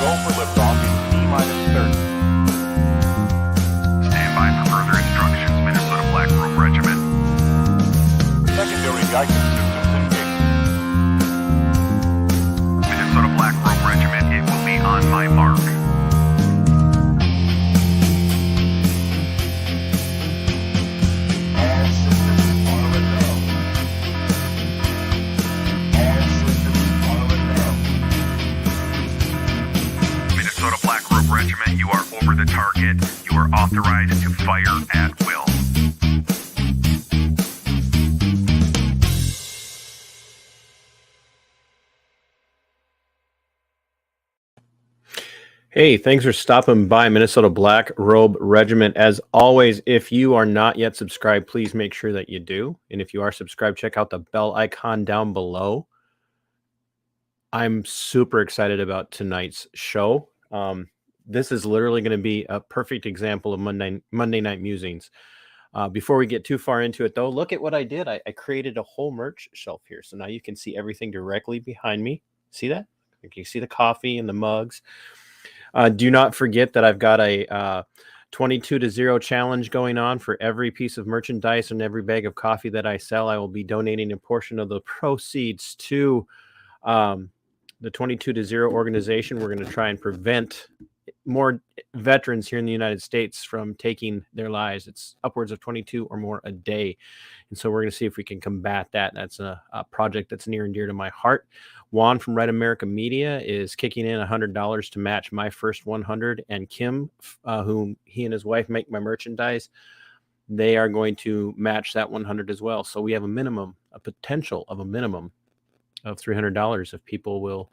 Go for liftoff in T-minus 30. Stand by for further instructions, Minnesota Black Robe Regiment. Secondary guidance systems engaged. Minnesota Black Robe Regiment, it will be on my mark. All systems are a go. All systems are a go. Minnesota Black Robe Regiment, you are over the target. You are authorized to fire at will. Hey, thanks for stopping by Minnesota Black Robe Regiment. As always, if you are not yet subscribed, please make sure that you do. And if you are subscribed, check out the bell icon down below. I'm super excited about tonight's show. This is literally going to be a perfect example of Monday Night Musings. Before we get too far into it, though, look at what I did. I created a whole merch shelf here. So now you can see everything directly behind me. See that? You can see the coffee and the mugs. Do not forget that I've got a 22-0 challenge going on. For every piece of merchandise and every bag of coffee that I sell, I will be donating a portion of the proceeds to the 22-0 organization. We're going to try and prevent more veterans here in the United States from taking their lives. It's upwards of 22 or more a day. And so we're going to see if we can combat that. That's a project that's near and dear to my heart. Juan from Right America Media is kicking in $100 to match my first 100. And Kim, whom he and his wife make my merchandise, they are going to match that 100 as well. So we have a potential of a minimum of $300 if people will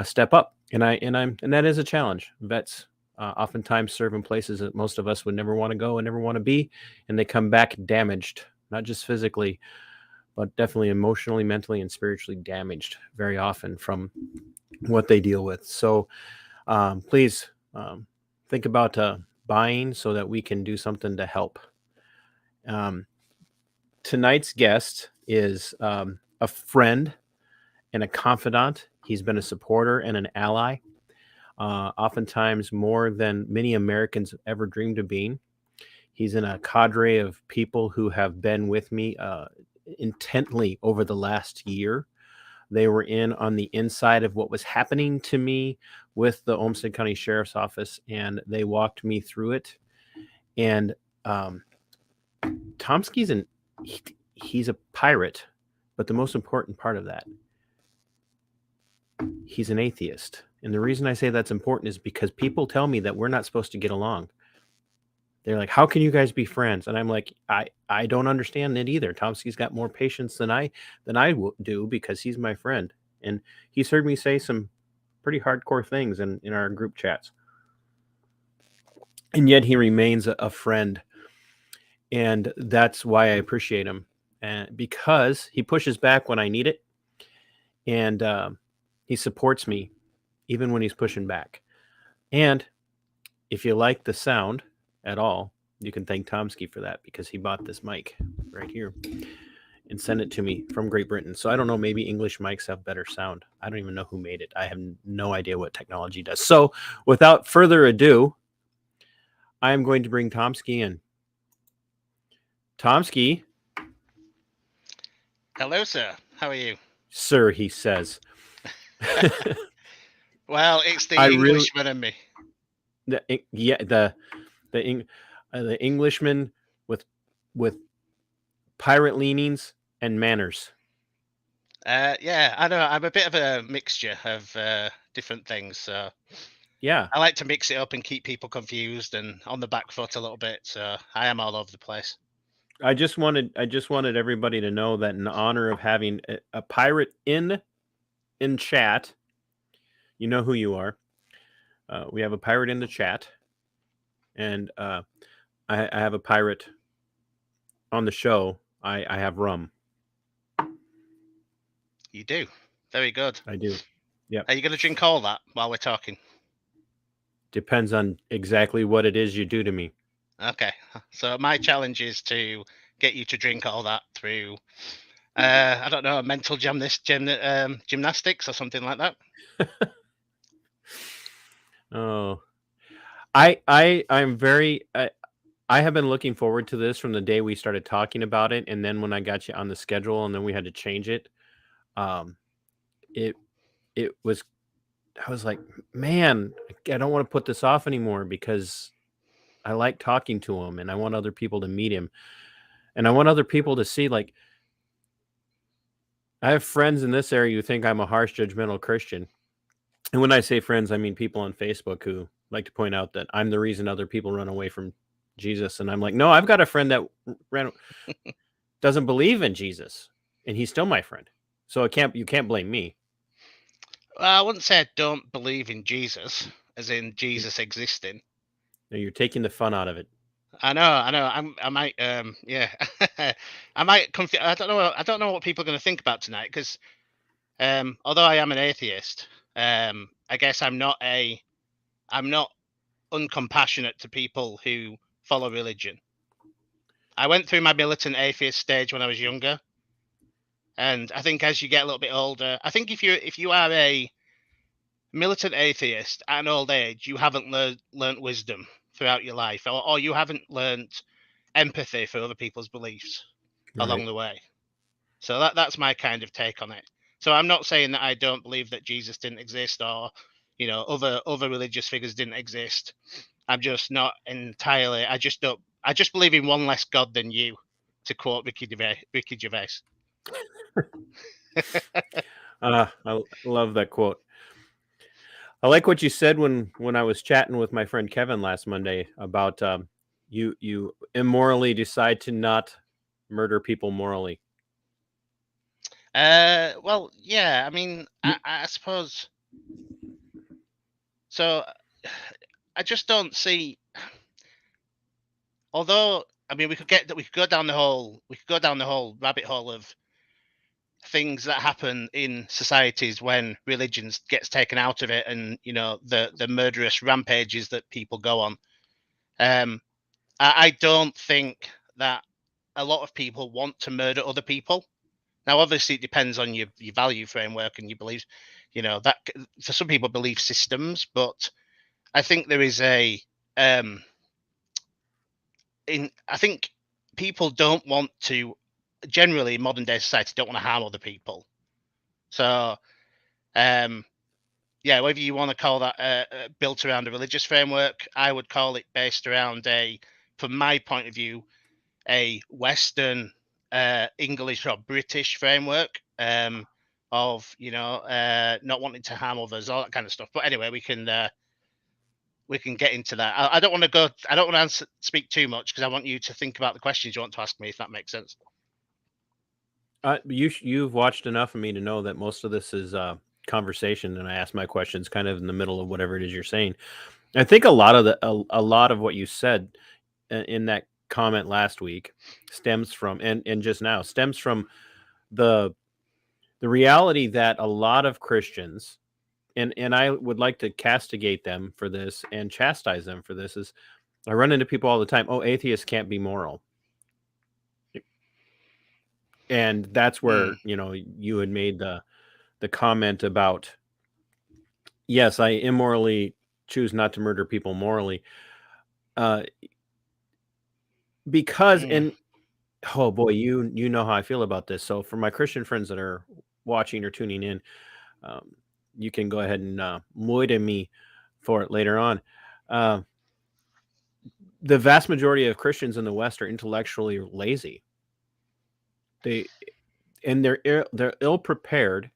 step up. And that is a challenge. Vets oftentimes serve in places that most of us would never want to go and never want to be, and they come back damaged, not just physically, but definitely emotionally, mentally, and spiritually damaged very often from what they deal with. So please think about buying so that we can do something to help. Tonight's guest is a friend and a confidant. He's been a supporter and an ally, oftentimes more than many Americans ever dreamed of being. He's in a cadre of people who have been with me intently over the last year. They were in on the inside of what was happening to me with the Olmsted County Sheriff's Office, and they walked me through it. And Tomski's he's a pirate, but the most important part of that, he's an atheist. And the reason I say that's important is because people tell me that we're not supposed to get along. They're like, how can you guys be friends? And I'm like, I don't understand it either. Tomski's got more patience than I do because he's my friend. And he's heard me say some pretty hardcore things in our group chats. And yet he remains a friend. And that's why I appreciate him. And because he pushes back when I need it. And he supports me even when he's pushing back. And if you like the sound at all, you can thank Tomski for that, because he bought this mic right here and sent it to me from Great Britain. So I don't know, maybe English mics have better sound. I don't even know who made it. I have no idea what technology does. So without further ado, I am going to bring Tomski in. Tomski. Hello, sir. How are you? Sir, he says. Well, it's the Englishman in me. The Englishman with pirate leanings and manners. Yeah, I know. I'm a bit of a mixture of different things. So yeah, I like to mix it up and keep people confused and on the back foot a little bit. So I am all over the place. I just wanted everybody to know that in honor of having a pirate in chat, you know who you are. We have a pirate in the chat, and I have a pirate on the show. I have rum. You do? Very good. I do. Yeah. Are you going to drink all that while we're talking? Depends on exactly what it is you do to me. Okay. So my challenge is to get you to drink all that through, I don't know, mental gymnastics or something like that. Oh, I'm very. I have been looking forward to this from the day we started talking about it, and then when I got you on the schedule, and then we had to change it. Um, it it was. I was like, man, I don't want to put this off anymore because I like talking to him, and I want other people to meet him, and I want other people to see like I have friends in this area who think I'm a harsh, judgmental Christian. And when I say friends, I mean people on Facebook who like to point out that I'm the reason other people run away from Jesus. And I'm like, no, I've got a friend that ran, doesn't believe in Jesus, and he's still my friend. So you can't blame me. Well, I wouldn't say I don't believe in Jesus, as in Jesus existing. No, you're taking the fun out of it. I know. I might, yeah, I might confuse. I don't know. I don't know what people are going to think about tonight because, although I am an atheist, I guess I'm not uncompassionate to people who follow religion. I went through my militant atheist stage when I was younger, and I think as you get a little bit older, I think if you are a militant atheist at an old age, you haven't learnt wisdom throughout your life, or you haven't learnt empathy for other people's beliefs along Right. the way. So that's my kind of take on it. So I'm not saying that I don't believe that Jesus didn't exist, or other religious figures didn't exist. I'm just not entirely. I just don't. I just believe in one less God than you, to quote Ricky Gervais. I love that quote. I like what you said when I was chatting with my friend Kevin last Monday about you immorally decide to not murder people morally. Well, yeah. I mean, You- I suppose. So, I just don't see. Although, I mean, we could go down the whole rabbit hole of things that happen in societies when religion gets taken out of it, and the murderous rampages that people go on. I don't think that a lot of people want to murder other people. Now, obviously, it depends on your value framework and your beliefs. That for some people, belief systems, but I think there is I think people don't want to, generally in modern day society, don't want to harm other people. So, yeah, whether you want to call that built around a religious framework, I would call it based around from my point of view, a Western, English or British framework of not wanting to harm others, all that kind of stuff. But anyway, we can get into that. I don't want to go. I don't want to speak too much because I want you to think about the questions you want to ask me, if that makes sense. You've watched enough of me to know that most of this is conversation, and I ask my questions kind of in the middle of whatever it is you're saying. I think a lot of what you said in that comment last week stems from and just now stems from the reality that a lot of Christians, and I would like to castigate them for this and chastise them for this, is I run into people all the time. Oh, atheists can't be moral. And that's where, you had made the comment about, yes, I immorally choose not to murder people morally. Because and oh boy, you know how I feel about this. So for my Christian friends that are watching or tuning in, you can go ahead and moide me for it later on. The vast majority of Christians in the West are intellectually lazy. They're ill prepared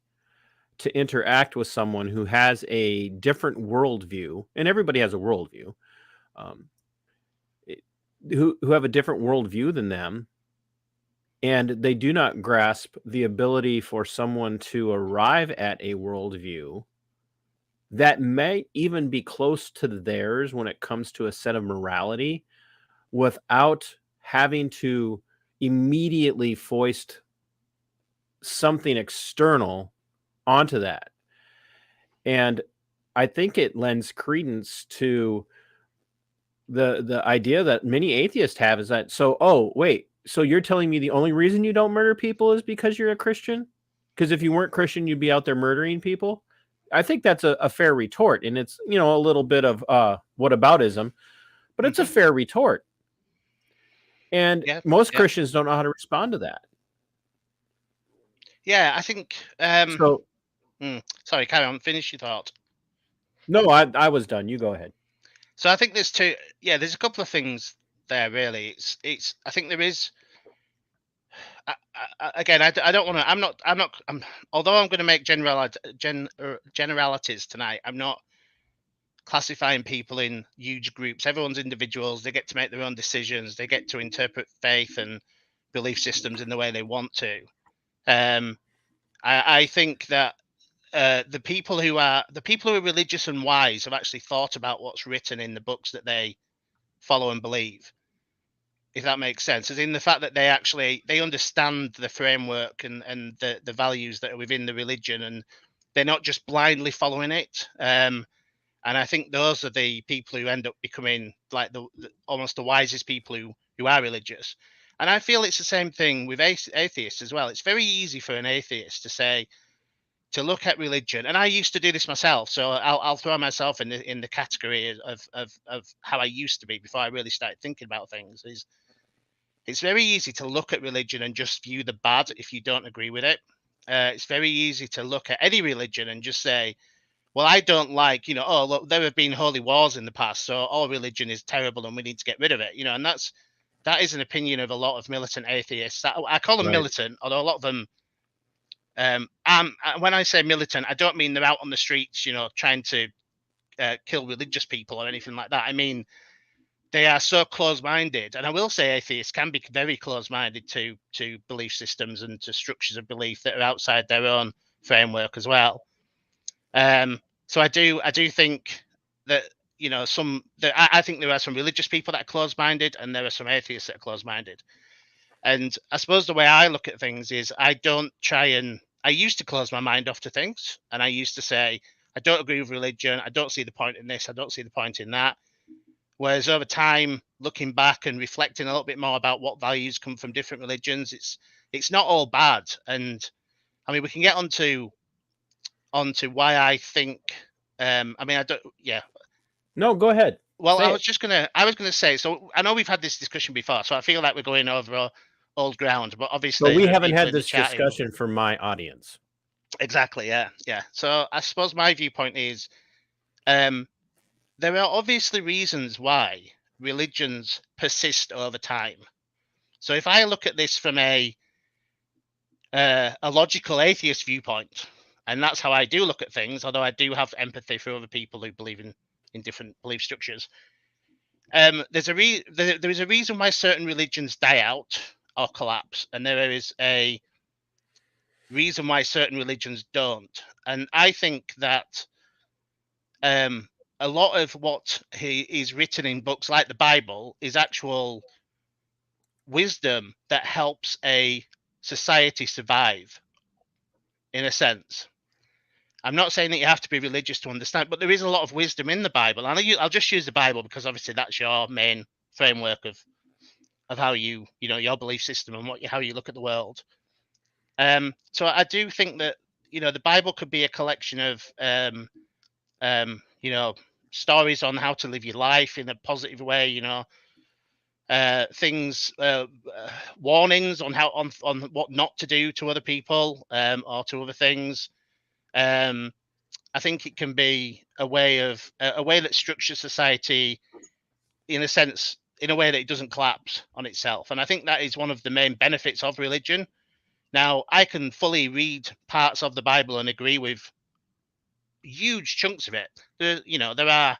to interact with someone who has a different worldview, and everybody has a worldview, who have a different worldview than them, and they do not grasp the ability for someone to arrive at a worldview that may even be close to theirs when it comes to a set of morality without having to immediately foist something external onto that. And I think it lends credence to the idea that many atheists have, is that, oh wait, so you're telling me the only reason you don't murder people is because you're a Christian? Because if you weren't Christian, you'd be out there murdering people? I think that's a fair retort, and it's a little bit of whataboutism, but it's a fair retort. And Yeah, most yeah. Christians don't know how to respond to that. Yeah, I think. So Sorry, carry on. Finish your thought. no, I was done. You go ahead. So I think there's two. Yeah, there's a couple of things there. Really, it's. I think there is. Again, I don't want to. I'm not. Although I'm going to make generalities tonight, I'm not classifying people in huge groups. Everyone's individuals. They get to make their own decisions. They get to interpret faith and belief systems in the way they want to. I think that the people who are religious and wise have actually thought about what's written in the books that they follow and believe, if that makes sense, as in the fact that they understand the framework and the values that are within the religion, and they're not just blindly following it. And I think those are the people who end up becoming like almost the wisest people who are religious. And I feel it's the same thing with atheists as well. It's very easy for an atheist to look at religion, and I used to do this myself. So I'll throw myself in the category of how I used to be before I really started thinking about things. It's very easy to look at religion and just view the bad if you don't agree with it. It's very easy to look at any religion and just say, well, I don't like, oh, look, there have been holy wars in the past, so all religion is terrible and we need to get rid of it, and that is an opinion of a lot of militant atheists. I call them Right. militant, although a lot of them, when I say militant, I don't mean they're out on the streets, trying to kill religious people or anything like that. I mean, they are so close-minded, and I will say atheists can be very close-minded to belief systems and to structures of belief that are outside their own framework as well. So I do think that I think there are some religious people that are close-minded, and there are some atheists that are close-minded. And I suppose the way I look at things is I used to close my mind off to things, and I used to say, I don't agree with religion, I don't see the point in this, I don't see the point in that. Whereas over time, looking back and reflecting a little bit more about what values come from different religions, it's not all bad. And I mean, we can get onto why I think. I don't. Yeah. No, go ahead. Well, Say I it. was gonna say. So I know we've had this discussion before, so I feel like we're going over old ground. But So obviously, we there are haven't people had in the this chat who- discussion for my audience. Exactly. Yeah. Yeah. So I suppose my viewpoint is, there are obviously reasons why religions persist over time. So if I look at this from a logical atheist viewpoint, and that's how I do look at things, although I do have empathy for other people who believe in different belief structures. There is a reason why certain religions die out or collapse, and there is a reason why certain religions don't. And I think that a lot of what is written in books like the Bible is actual wisdom that helps a society survive, in a sense. I'm not saying that you have to be religious to understand, but there is a lot of wisdom in the Bible. And I'll just use the Bible because obviously that's your main framework of how your belief system and how you look at the world. So I do think that the Bible could be a collection of stories on how to live your life in a positive way. Things, warnings on on what not to do to other people or to other things. I think it can be a way that structures society in a sense, in a way that it doesn't collapse on itself. And I think that is one of the main benefits of religion. Now, I can fully read parts of the Bible and agree with huge chunks of it. There are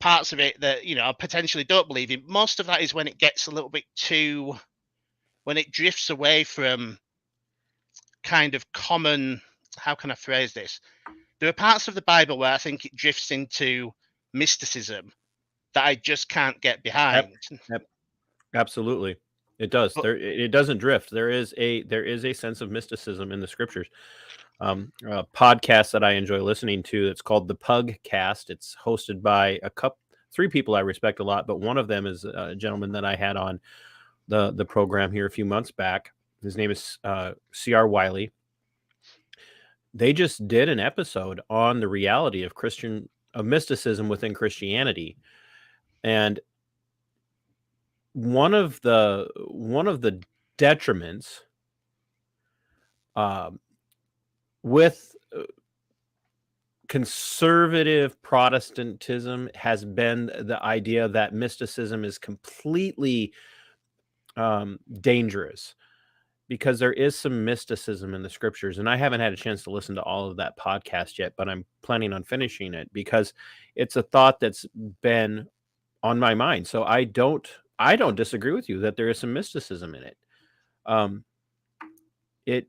parts of it that, I potentially don't believe in. Most of that is when it gets a little bit when it drifts away from kind of common, how can I phrase this? There are parts of the Bible where I think it drifts into mysticism that I just can't get behind. Yep. Absolutely. It does. It doesn't drift. There is a sense of mysticism in the scriptures. A podcast that I enjoy listening to, it's called the Pug Cast. It's hosted by three people I respect a lot, but one of them is a gentleman that I had on the program here a few months back. His name is C.R. Wiley. they just did an episode on the reality of mysticism within Christianity, and one of the detriments um, with conservative Protestantism has been the idea that mysticism is completely dangerous, because there is some mysticism in the scriptures. And I haven't had a chance to listen to all of that podcast yet, but I'm planning on finishing it because it's a thought that's been on my mind. So I don't disagree with you that there is some mysticism in it.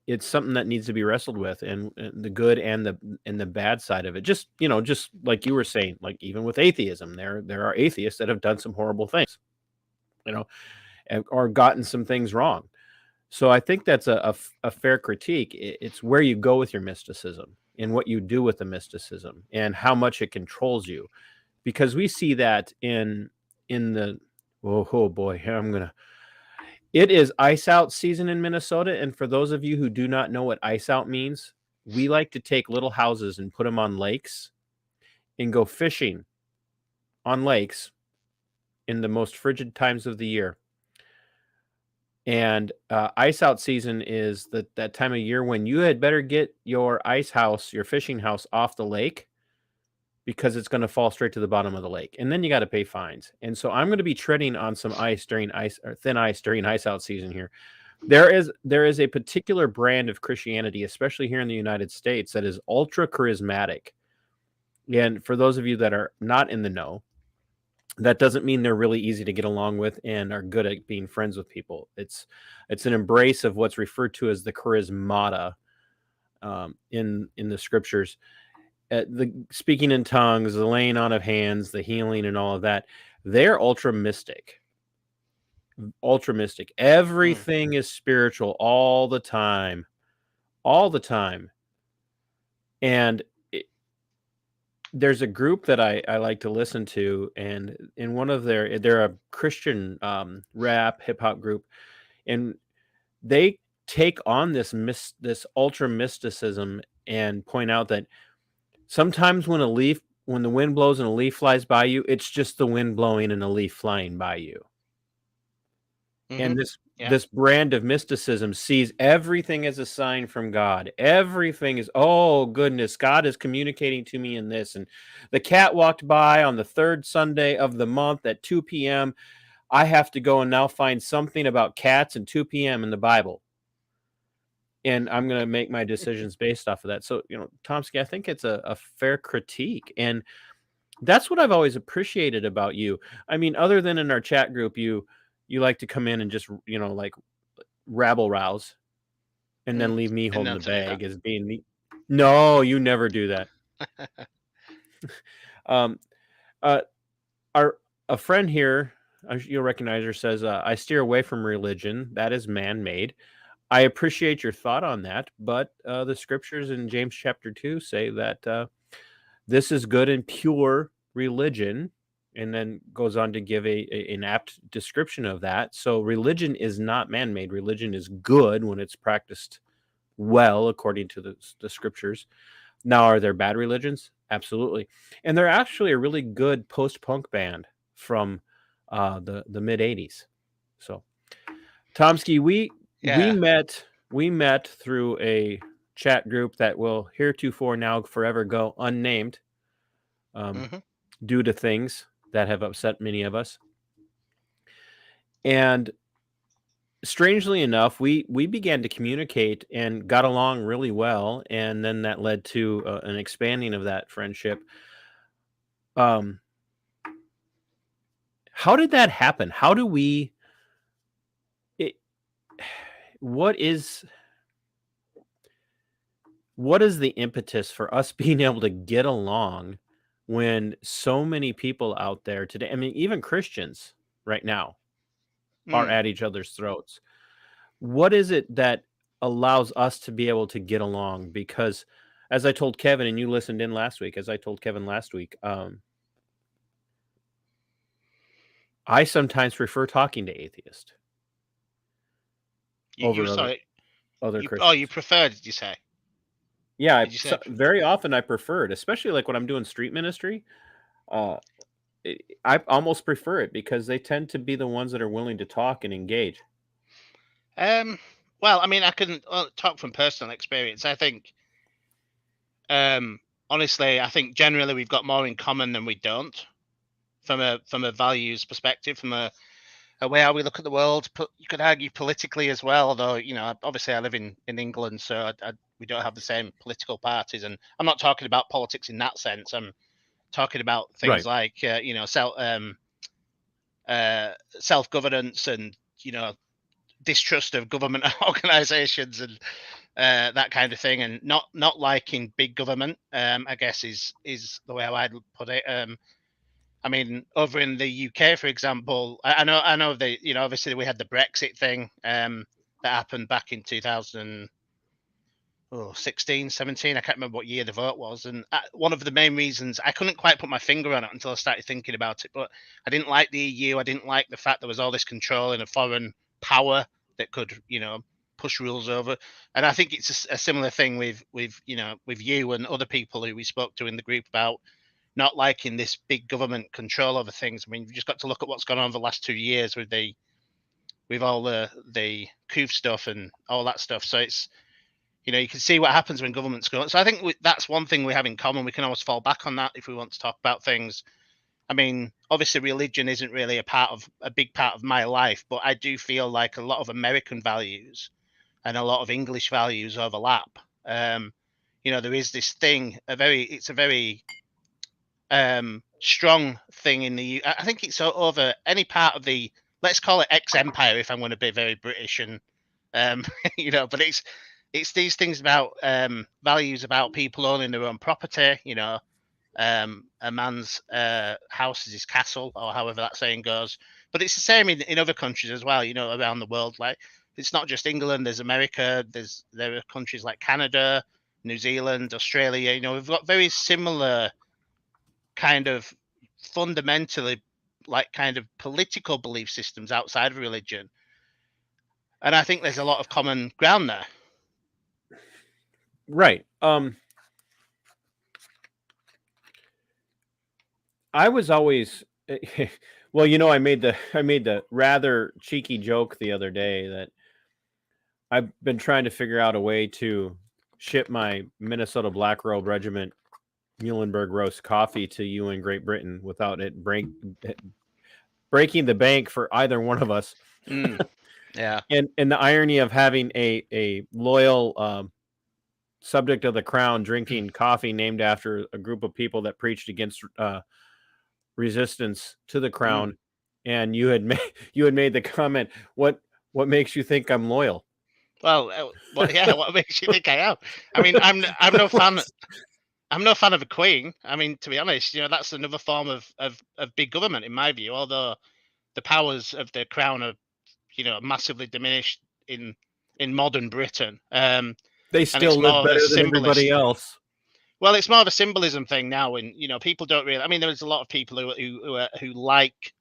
It's something that needs to be wrestled with, and the good and the bad side of it. Just just like you were saying, like even with atheism, there are atheists that have done some horrible things, or gotten some things wrong. So I think that's a fair critique. It's where you go with your mysticism and what you do with the mysticism and how much it controls you, because we see that in the oh boy, it is ice out season in Minnesota. And for those of you who do not know what ice out means, we like to take little houses and put them on lakes and go fishing on lakes in the most frigid times of the year. And ice out season is that time of year when you had better get your ice house, your fishing house, off the lake, because it's going to fall straight to the bottom of the lake, and then you got to pay fines. And so I'm going to be treading on some ice during thin ice during ice out season here. There is a particular brand of Christianity, especially here in the United States, that is ultra charismatic. And for those of you that are not in the know, that doesn't mean they're really easy to get along with and are good at being friends with people. It's an embrace of what's referred to as the charismata in the scriptures. The speaking in tongues, the laying on of hands, the healing, and all of that. They're ultra mystic. Everything is spiritual all the time. And there's a group that I like to listen to, and in one of they're a Christian rap hip hop group, and they take on this ultra mysticism and point out that sometimes when the wind blows and a leaf flies by you, it's just the wind blowing and a leaf flying by you. And this brand of mysticism sees everything as a sign from God. Everything is, oh goodness, God is communicating to me in this. And the cat walked by on the third Sunday of the month at 2 p.m. I have to go and now find something about cats and 2 p.m. in the Bible. And I'm going to make my decisions based off of that. So, Tomski, I think it's a fair critique. And that's what I've always appreciated about you. I mean, other than in our chat group, you like to come in and just, like rabble rouse and then leave me holding the bag as being me. No, you never do that. A friend here, you'll recognize her, says, I steer away from religion. That is man-made. I appreciate your thought on that, but the scriptures in James chapter 2 say that this is good and pure religion, and then goes on to give an apt description of that. So religion is not man-made. Religion is good when it's practiced well according to the scriptures. Now, are there bad religions? Absolutely. And they're actually a really good post-punk band from the mid-'80s. So, Tomski, we met through a chat group that will heretofore now forever go unnamed due to things that have upset many of us. And strangely enough, we began to communicate and got along really well, and then that led to an expanding of that friendship. How did that happen? How do we? What is the impetus for us being able to get along when so many people out there today, I mean, even Christians right now, are at each other's throats? What is it that allows us to be able to get along? Because as I told Kevin, and you listened in last week, I sometimes prefer talking to atheists over other Christians. Oh, you prefer, did you say? Yeah, Did you say? very often I prefer it, especially like when I'm doing street ministry. Uh, I almost prefer it because they tend to be the ones that are willing to talk and engage. Um, well, I mean, I can talk from personal experience. I think, um, honestly, I think generally we've got more in common than we don't from a values perspective, from a way how we look at the world. You could argue politically as well, though. You know, obviously I live in England, so we don't have the same political parties, and I'm not talking about politics in that sense. I'm talking about things Right. like self governance and distrust of government organisations and that kind of thing, and not liking big government. I guess is the way I'd put it. I mean, over in the UK, for example, I know obviously we had the Brexit thing that happened back in 2016, 17. I can't remember what year the vote was. And one of the main reasons I couldn't quite put my finger on it until I started thinking about it, but I didn't like the EU. I didn't like the fact there was all this control in a foreign power that could, push rules over. And I think it's a similar thing with you and other people who we spoke to in the group about not liking this big government control over things. I mean, you've just got to look at what's gone on over the last 2 years with all the coup stuff and all that stuff. So it's you can see what happens when governments go. So I think that's one thing we have in common. We can always fall back on that if we want to talk about things. I mean, obviously, religion isn't really a big part of my life, but I do feel like a lot of American values and a lot of English values overlap. There is this thing, it's a very strong thing in the. I think it's over any part of the. Let's call it ex-empire, if I'm going to be very British, and but it's these things about values about people owning their own property. A man's house is his castle, or however that saying goes. But it's the same in other countries as well. Around the world. Like it's not just England. There's America. There are countries like Canada, New Zealand, Australia. We've got very similar kind of fundamentally like kind of political belief systems outside of religion. And I think there's a lot of common ground there. Right. I was always well, I made the rather cheeky joke the other day that I've been trying to figure out a way to ship my Minnesota Black Robe Regiment Muhlenberg roast coffee to you in Great Britain without it breaking the bank for either one of us. Yeah. And the irony of having a loyal subject of the crown drinking coffee named after a group of people that preached against resistance to the crown, and you had made the comment, what makes you think I'm loyal? Well, what makes you think I am? I mean, I'm no fan. I'm no fan of a queen. I mean, to be honest, that's another form of big government in my view. Although the powers of the crown are, massively diminished in modern Britain. They still live better than everybody else. Well, it's more of a symbolism thing now, and people don't really. I mean, there's a lot of people who like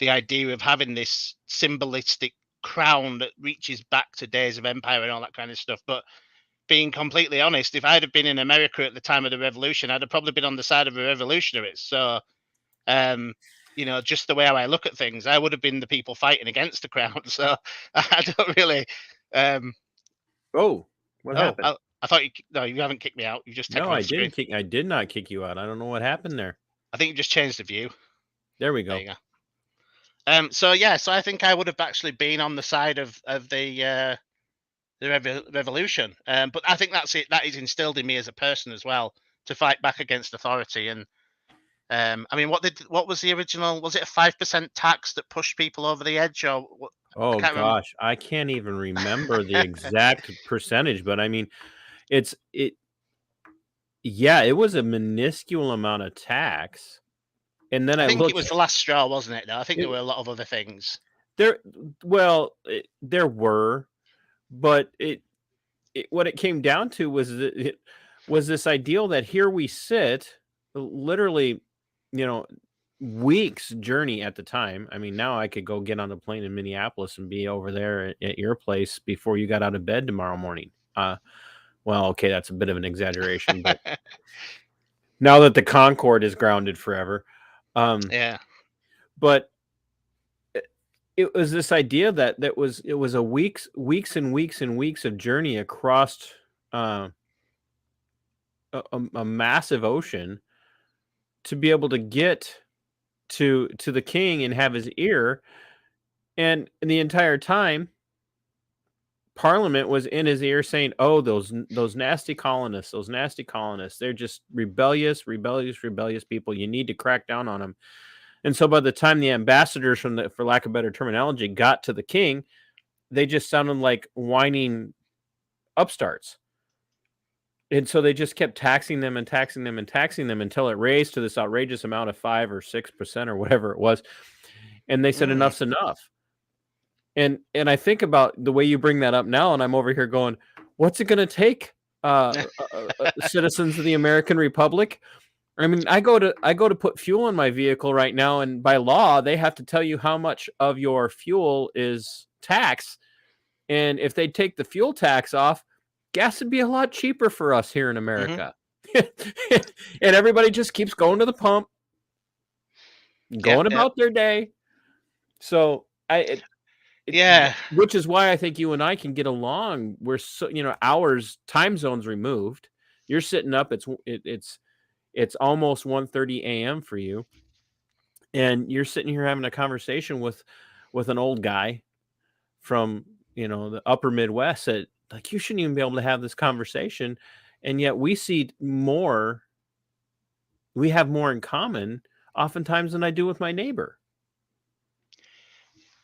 the idea of having this symbolistic crown that reaches back to days of empire and all that kind of stuff. But being completely honest, if I'd have been in America at the time of the revolution, I'd have probably been on the side of the revolutionaries. So, just the way I look at things, I would have been the people fighting against the crown. So I don't really. What happened? I thought you haven't kicked me out. You just no, I didn't kick. I did not kick you out. I don't know what happened there. I think you just changed the view. There we go. There you go. So I think I would have actually been on the side of the revolution. But I think that's it. That is instilled in me as a person as well to fight back against authority. And I mean, what was the original? Was it a 5% tax that pushed people over the edge? Or oh gosh, I can't even remember the exact percentage. But I mean, it was a minuscule amount of tax. And then I think it was the last straw, wasn't it? No, I think there were a lot of other things. There were, but what it came down to was it was this ideal that here we sit, literally, weeks journey at the time. I mean, now I could go get on a plane in Minneapolis and be over there at your place before you got out of bed tomorrow morning. Well, okay, that's a bit of an exaggeration, but now that the Concorde is grounded forever, Yeah. but it was this idea that it was a weeks and weeks and weeks of journey across uh, a massive ocean to be able to get to the king and have his ear, and the entire time Parliament was in his ear saying, "Oh, those nasty colonists, those nasty colonists, they're just rebellious people. You need to crack down on them." And so by the time the ambassadors from the, for lack of better terminology, got to the king, they just sounded like whining upstarts. And so they just kept taxing them and taxing them and taxing them until it raised to this outrageous amount of 5 or 6% or whatever it was. And they said, Mm. enough's enough. And I think about the way you bring that up now, and I'm over here going, what's it going to take, citizens of the American Republic? I mean, I go to put fuel in my vehicle right now, and by law, they have to tell you how much of your fuel is tax. And if they take the fuel tax off, gas would be a lot cheaper for us here in America. And everybody just keeps going to the pump, going about their day. So which is why I think you and I can get along. We're so, hours, time zones removed. You're sitting up. It's almost 1:30 a.m. for you, and you're sitting here having a conversation with an old guy from the upper Midwest that, like, you shouldn't even be able to have this conversation, and yet we have more in common oftentimes than I do with my neighbor.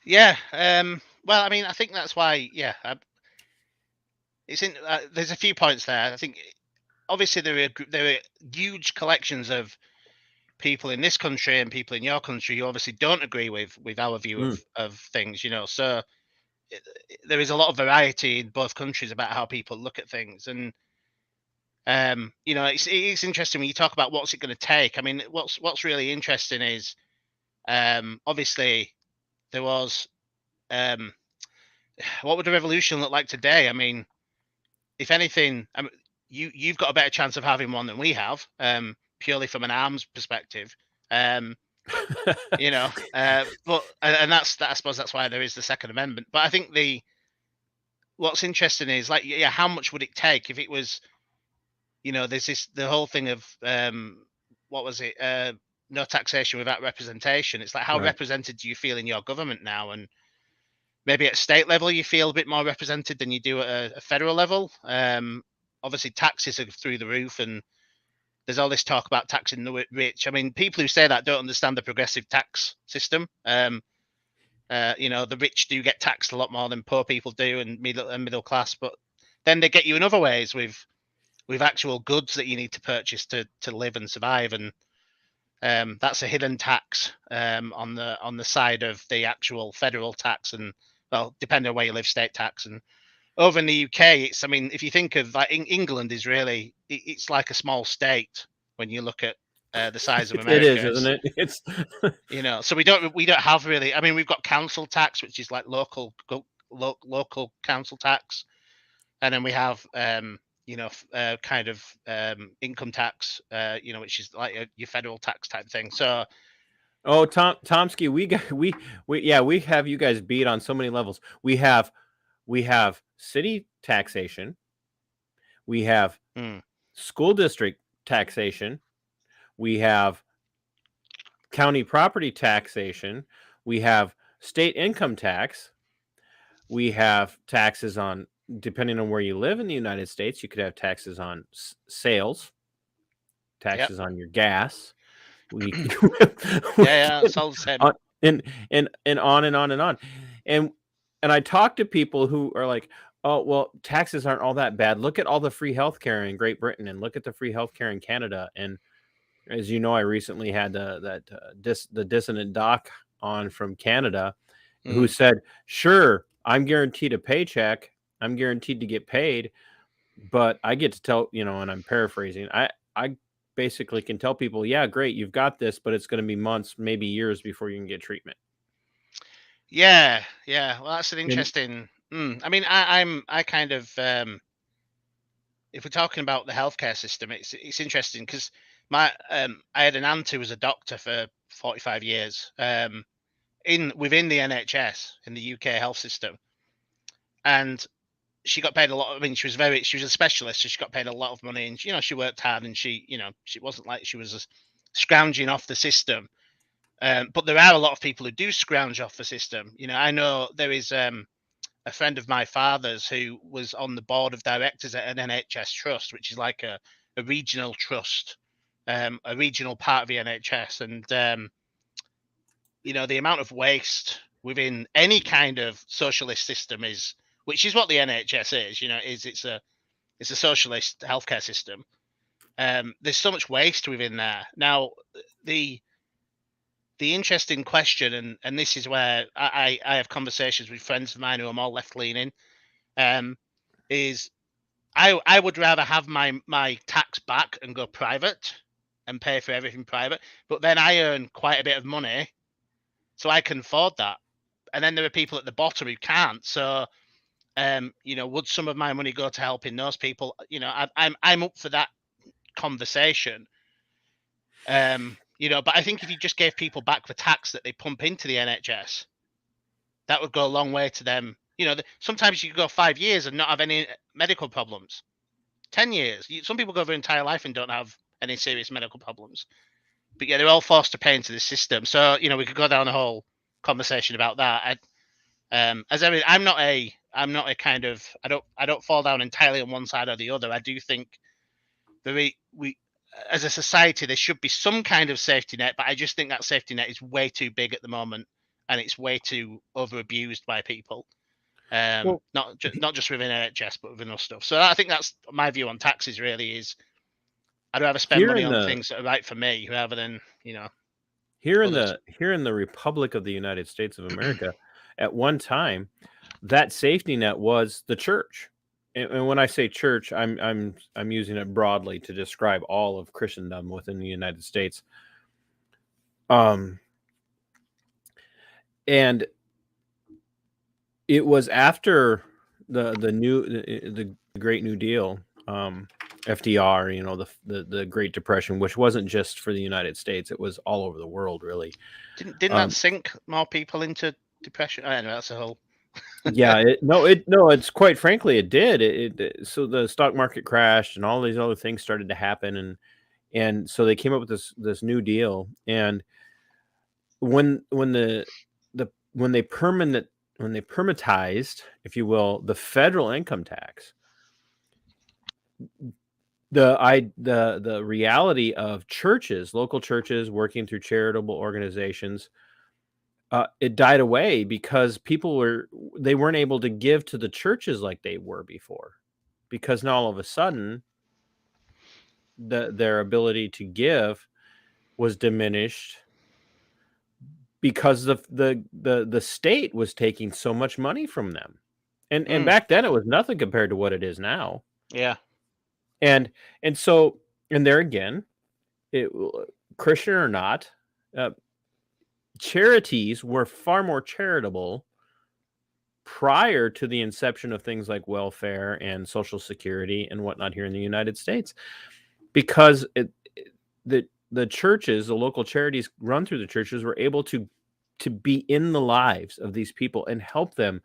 Yeah. Well, I mean, I think that's why. Yeah. There's a few points there. I think obviously there are huge collections of people in this country and people in your country who obviously don't agree with our view of things. So there is a lot of variety in both countries about how people look at things, and it's interesting when you talk about what's it going to take. I mean, what's really interesting is obviously there was what would a revolution look like today? I mean, if anything, you've got a better chance of having one than we have, purely from an arms perspective. But and I suppose that's why there is the Second Amendment. But I think what's interesting is, like, how much would it take if it was, there's the whole thing of what was it? No taxation without representation. It's like, how represented do you feel in your government now? And maybe at state level you feel a bit more represented than you do at a federal level. Obviously taxes are through the roof, and there's all this talk about taxing the rich. I mean, people who say that don't understand the progressive tax system. The rich do get taxed a lot more than poor people do, and middle class, but then they get you in other ways with actual goods that you need to purchase to live and survive, and that's a hidden tax on the side of the actual federal tax, and, well, depending on where you live, state tax. And over in the UK, I mean, if you think of, like, England is really, it's like a small state when you look at the size of America. It is, isn't it? It's so we don't have really. I mean, we've got council tax, which is like local council tax, and then we have kind of income tax, which is like your federal tax type thing. So, Tomski, we have you guys beat on so many levels. We have city taxation, we have school district taxation, we have county property taxation, we have state income tax, we have taxes on, depending on where you live in the United States, you could have taxes on sales, taxes on your gas. It's all the same. And on and on and on. And I talk to people who are like, oh, well, taxes aren't all that bad. Look at all the free healthcare in Great Britain, and look at the free healthcare in Canada. And as you know, I recently had the dissonant doc on from Canada, who said, sure, I'm guaranteed a paycheck, I'm guaranteed to get paid, but I get to tell, and I'm paraphrasing, I basically can tell people, yeah, great, you've got this, but it's going to be months, maybe years before you can get treatment. Yeah. Well, that's an interesting. I mean, I kind of if we're talking about the healthcare system, it's interesting because my I had an aunt who was a doctor for 45 years within the NHS in the UK health system, and she got paid a lot. I mean, she was a specialist, so she got paid a lot of money, and she worked hard, and she wasn't like she was scrounging off the system. But there are a lot of people who do scrounge off the system. I know there is a friend of my father's who was on the board of directors at an NHS trust, which is like a regional trust, a regional part of the NHS, and the amount of waste within any kind of socialist system which is what the NHS is. It's a socialist healthcare system. There's so much waste within there. Now, the interesting question, and this is where I have conversations with friends of mine who are more left leaning, is I would rather have my tax back and go private and pay for everything private, but then I earn quite a bit of money, so I can afford that. And then there are people at the bottom who can't. So, would some of my money go to helping those people? I'm up for that conversation. But I think if you just gave people back the tax that they pump into the NHS, that would go a long way to them. Sometimes you could go 5 years and not have any medical problems. 10 years. Some people go their entire life and don't have any serious medical problems. But yeah, they're all forced to pay into the system. So, we could go down a whole conversation about that. I'm not a kind of, I don't fall down entirely on one side or the other. I do think we as a society, there should be some kind of safety net, but I just think that safety net is way too big at the moment, and it's way too over abused by people. Not just within NHS, but within other stuff. So I think that's my view on taxes. Really, is I'd rather spend money on things that are right for me rather than Here in others. the Republic of the United States of America, at one time, that safety net was the church. And when I say church, I'm using it broadly to describe all of Christendom within the United States. And it was after the Great New Deal, FDR, the Great Depression, which wasn't just for the United States; it was all over the world, really. Didn't that sink more people into depression? I don't know. That's a whole. Yeah, it's quite frankly, it did. So the stock market crashed, and all these other things started to happen, and so they came up with this new deal. And when they permanentized, if you will, the federal income tax, the reality of churches, local churches working through charitable organizations, it died away because people weren't able to give to the churches like they were before, because now all of a sudden their ability to give was diminished because the state was taking so much money from them. And back then it was nothing compared to what it is now. Yeah. And so there again, Christian or not, charities were far more charitable prior to the inception of things like welfare and Social Security and whatnot here in the United States, because the churches, the local charities run through the churches, were able to be in the lives of these people and help them,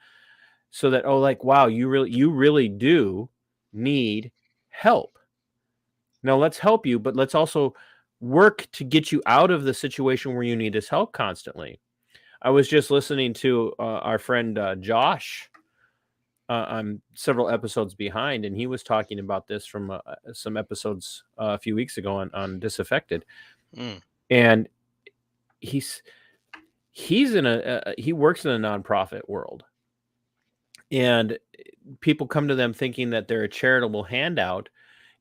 so that, wow, you really do need help. Now let's help you, but let's also work to get you out of the situation where you need this help constantly. I was just listening to our friend Josh. I'm several episodes behind, and he was talking about this from some episodes a few weeks ago on Disaffected. And he works in a nonprofit world, and people come to them thinking that they're a charitable handout.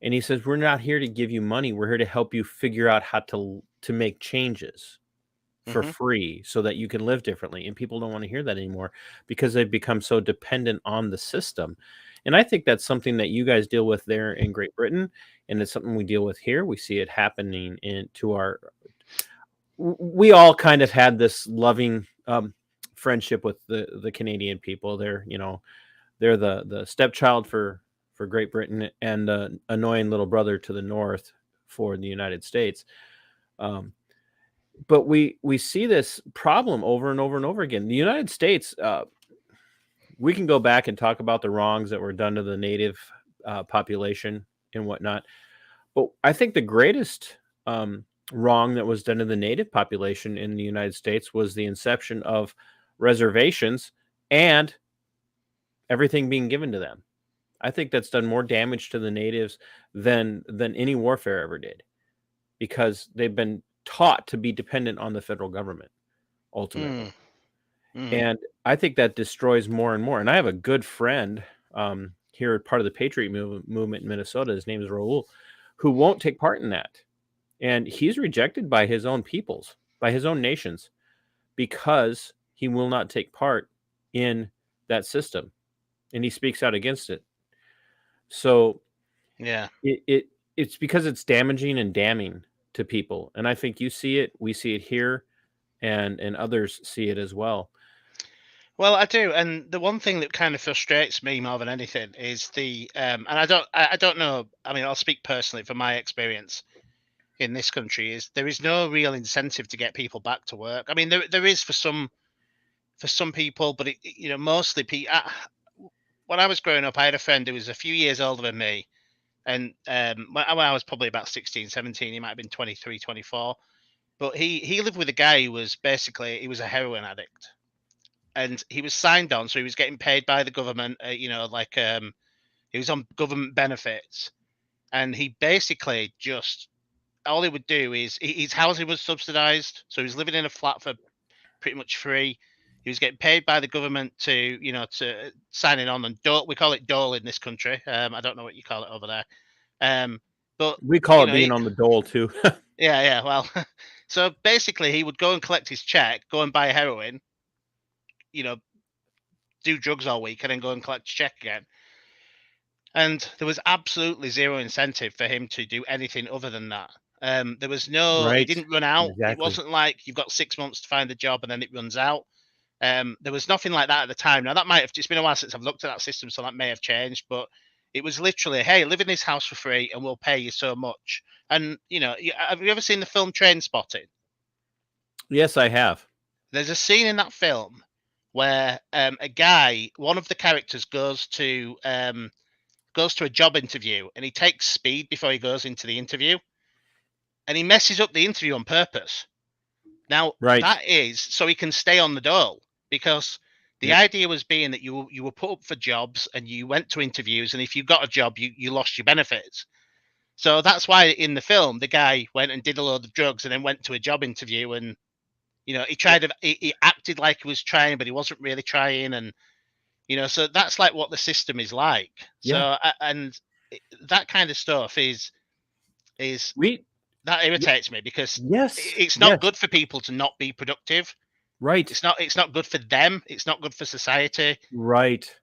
And he says, we're not here to give you money. We're here to help you figure out how to make changes for free so that you can live differently. And people don't want to hear that anymore because they've become so dependent on the system. And I think that's something that you guys deal with there in Great Britain. And it's something we deal with here. We see it happening we all kind of had this loving friendship with the Canadian people. They're the stepchild for for Great Britain and the annoying little brother to the north for the United States. Um, but we see this problem over and over and over again. The United States, we can go back and talk about the wrongs that were done to the native population and whatnot. But I think the greatest wrong that was done to the native population in the United States was the inception of reservations and everything being given to them. I think that's done more damage to the natives than any warfare ever did, because they've been taught to be dependent on the federal government ultimately. And I think that destroys more and more. And I have a good friend here, part of the Patriot movement in Minnesota. His name is Raul, who won't take part in that. And he's rejected by his own peoples, by his own nations, because he will not take part in that system. And he speaks out against it. So Yeah. it's because it's damaging and damning to people. And I think you see it, we see it here, and others see it as well. Well, I do, and the one thing that kind of frustrates me more than anything is and I don't know. I mean, I'll speak personally from my experience in this country. Is there is no real incentive to get people back to work. I mean, there is for some people, but mostly people. When I was growing up, I had a friend who was a few years older than me, and when I was probably about 16, 17, he might have been 23, 24. But he lived with a guy who was basically, he was a heroin addict. And he was signed on, so he was getting paid by the government. He was on government benefits, and he basically just, all he would do is his housing was subsidized, so he was living in a flat for pretty much free. He was getting paid by the government to signing on, and we call it dole in this country. I don't know what you call it over there. But we call it being on the dole too. yeah. Well, so basically, he would go and collect his check, go and buy heroin, do drugs all week, and then go and collect his check again. And there was absolutely zero incentive for him to do anything other than that. There was no, Right. It didn't run out. Exactly. It wasn't like you've got 6 months to find a job and then it runs out. There was nothing like that at the time. Now that might have, it's been a while since I've looked at that system, so that may have changed, but it was literally, hey, live in this house for free and we'll pay you so much. And, have you ever seen the film Trainspotting? Yes, I have. There's a scene in that film where a guy, one of the characters, goes to a job interview, and he takes speed before he goes into the interview, and he messes up the interview on purpose. Now, Right. that is so he can stay on the dole, because the idea was being that you were put up for jobs and you went to interviews, and if you got a job, you lost your benefits. So that's why in the film the guy went and did a load of drugs and then went to a job interview, and he acted like he was trying, but he wasn't really trying, and so that's like what the system is like. Yeah. So and that kind of stuff that irritates me, because it's not good for people to not be productive. Right. It's not good for them. It's not good for society. Right.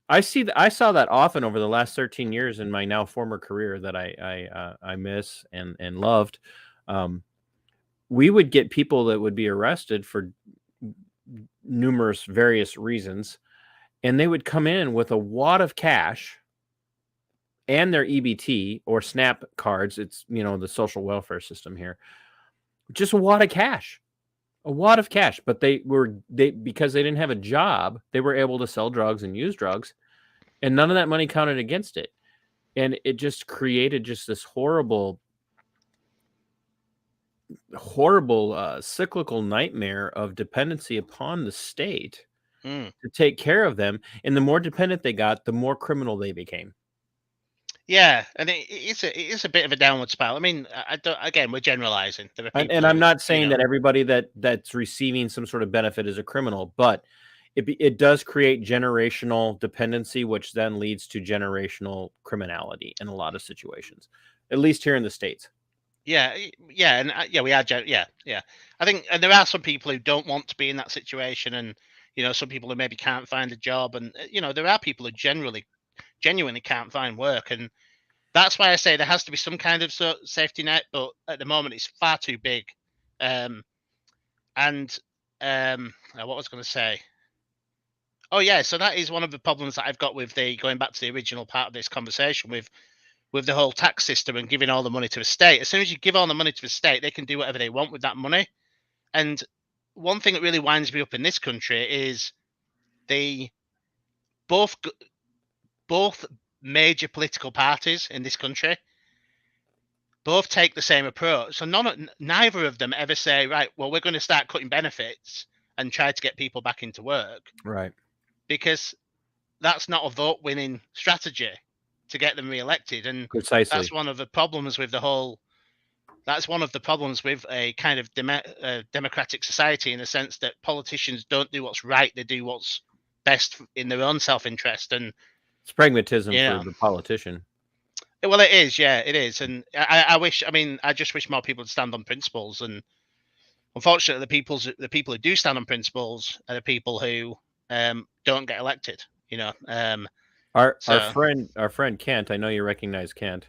I saw that often over the last 13 years in my now former career that I miss and loved. We would get people that would be arrested for numerous various reasons, and they would come in with a wad of cash and their EBT or SNAP cards. It's, the social welfare system here. Just a wad of cash. But because they didn't have a job, they were able to sell drugs and use drugs, and none of that money counted against it. And it just created just this horrible cyclical nightmare of dependency upon the state to take care of them. And the more dependent they got, the more criminal they became. Yeah, and it is a bit of a downward spiral. I mean, again, we're generalizing. There are people And I'm not saying that everybody that's receiving some sort of benefit is a criminal, but it does create generational dependency, which then leads to generational criminality in a lot of situations, at least here in the States. Yeah, and we are. Yeah. I think, and there are some people who don't want to be in that situation, and some people who maybe can't find a job, and there are people who genuinely can't find work, and that's why I say there has to be some kind of safety net. But at the moment, it's far too big. What was I going to say? Oh yeah, so that is one of the problems that I've got with the going back to the original part of this conversation with the whole tax system and giving all the money to the state. As soon as you give all the money to the state, they can do whatever they want with that money. And one thing that really winds me up in this country is the both major political parties in this country both take the same approach. So neither of them ever say, right, well, we're going to start cutting benefits and try to get people back into work. Right. Because that's not a vote-winning strategy to get them re-elected. And Precisely. that's one of the problems with the whole... That's one of the problems with a kind of democratic society, in the sense that politicians don't do what's right; they do what's best in their own self-interest. And it's pragmatism Yeah. for the politician. well, it is, yeah, it is. And I wish, I mean, I just wish more people would stand on principles. And unfortunately, the people who do stand on principles are the people who don't get elected. You know, Our So- friend Kent, I know you recognize Kent.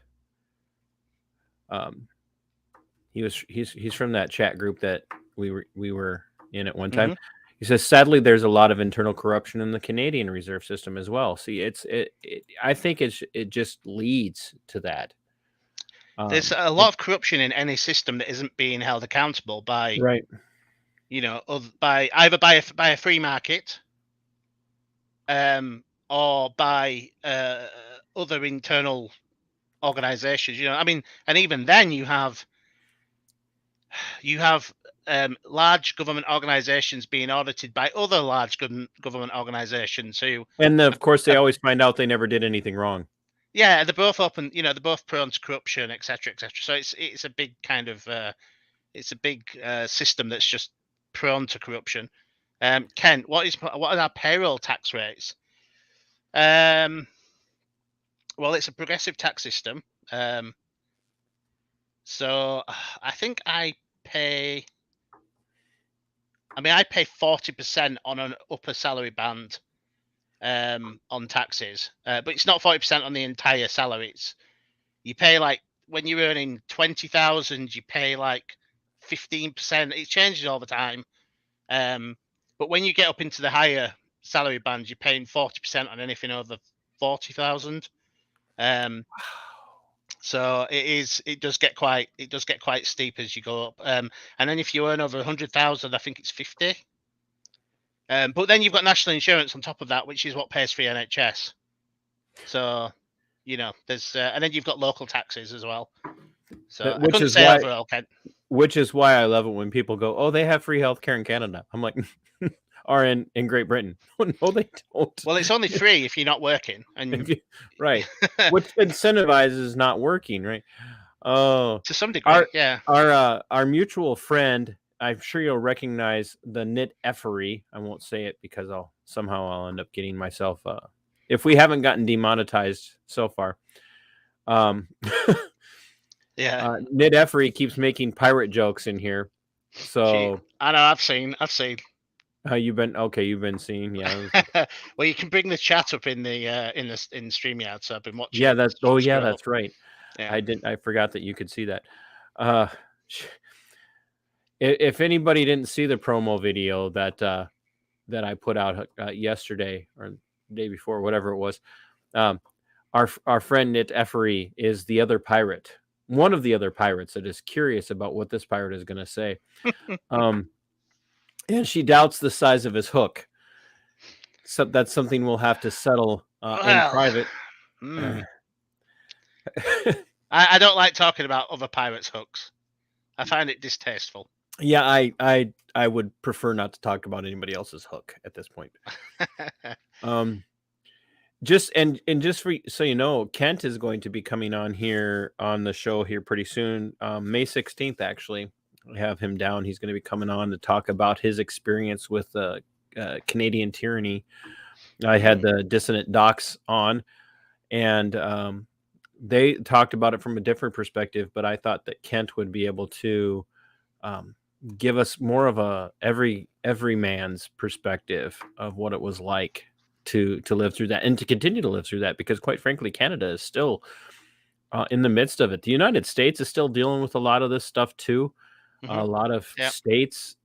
He's from that chat group that we were in at one time. Mhm. He says, sadly, there's a lot of internal corruption in the Canadian reserve system as well. See, I think it just leads to that. there's a lot of corruption in any system that isn't being held accountable by, right. you know, by either by a free market, or by other internal organizations. You know, I mean, and even then you have large government organizations being audited by other large government organizations who, And of course, they always find out they never did anything wrong. yeah, they're both open, you know, they're both prone to corruption, etc., etc. So it's a big kind of system that's just prone to corruption. Ken, what are our payroll tax rates? Well, it's a progressive tax system. So I think I pay 40% on an upper salary band on taxes, but it's not 40% on the entire salary. You pay, like, when you're earning 20,000, you pay like 15%. It changes all the time. But when you get up into the higher salary bands, you're paying 40% on anything over 40,000. So it does get quite steep as you go up. And then if you earn over 100,000, I think it's 50. But then you've got national insurance on top of that, which is what pays for your NHS. So, you know, there's and then you've got local taxes as well. So I Which couldn't is say why- overall, Kent. Which is why I love it when people go, "Oh, they have free healthcare in Canada." I'm like, or in Great Britain. No, they don't. Well, it's only free if you're not working, and Right. Which incentivizes not working, right? Oh, to some degree, yeah. our mutual friend, I'm sure you'll recognize the knit effery. I won't say it because I'll end up getting myself if we haven't gotten demonetized so far. Yeah, Knit effery keeps making pirate jokes in here. So I know. I've seen. you've been seeing, yeah. Well, you can bring the chat up in StreamYard, so I've been watching. Yeah, it that's scroll. that's right. Yeah. I forgot that you could see that. If anybody didn't see the promo video that I put out yesterday or the day before, whatever it was, our friend Knit Effery is the other pirate, one of the other pirates that is curious about what this pirate is going to say. And she doubts the size of his hook. So that's something we'll have to settle in private. I don't like talking about other pirates' hooks. I find it distasteful. Yeah, I would prefer not to talk about anybody else's hook at this point. Just so you know, Kent is going to be coming on here on the show here pretty soon. May 16th, actually. I have him down. He's going to be coming on to talk about his experience with Canadian tyranny. I had the Dissident Docs on, and they talked about it from a different perspective, but I thought that Kent would be able to give us more of a every man's perspective of what it was like to live through that and to continue to live through that, because quite frankly, Canada is still in the midst of it. The United States is still dealing with a lot of this stuff too. A lot of states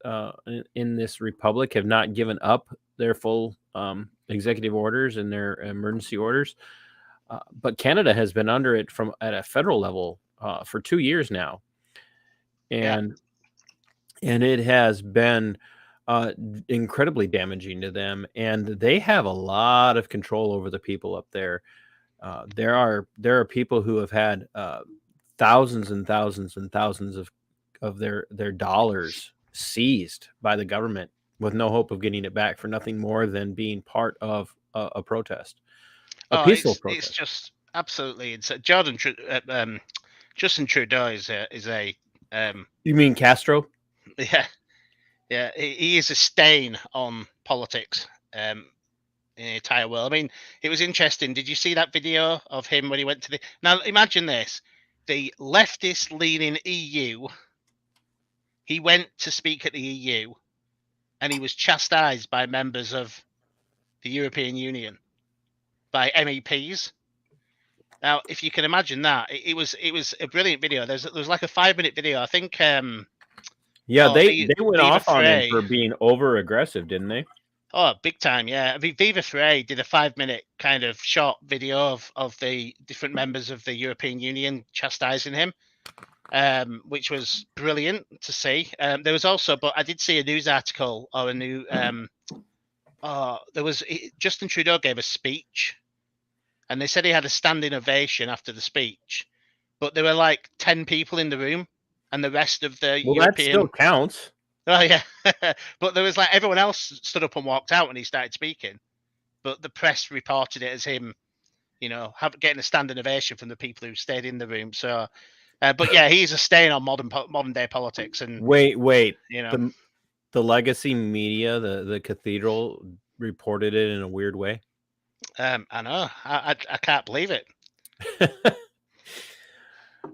in this republic have not given up their full executive orders and their emergency orders. But Canada has been under it from at a federal level for 2 years now, and it has been incredibly damaging to them. And they have a lot of control over the people up there. There are people who have had thousands and thousands and thousands of their dollars seized by the government with no hope of getting it back for nothing more than being part of a protest, a peaceful protest. It's just absolutely insane. Justin Trudeau is a You mean Castro? yeah, he is a stain on politics in the entire world. I mean, it was interesting. Did you see that video of him when he went to the? Now imagine this: the leftist-leaning EU. He went to speak at the EU, and he was chastised by members of the European Union, by MEPs. Now, if you can imagine that, it was a brilliant video. There was like a 5-minute video. I think. They went Viva off on him Frey. for being over aggressive, didn't they? Oh, big time, yeah. I mean, Viva Frey did a 5-minute kind of short video of the different members of the European Union chastising him, which was brilliant to see. There was also, but I did see a news article or a new. Justin Trudeau gave a speech, and they said he had a standing ovation after the speech, but there were like 10 people in the room, and the rest of the European. That still counts. Oh yeah, but there was like everyone else stood up and walked out when he started speaking, but the press reported it as him, getting a standing ovation from the people who stayed in the room. So, but yeah, he's a stain on modern day politics. And wait, the legacy media, the cathedral reported it in a weird way. I know, I can't believe it.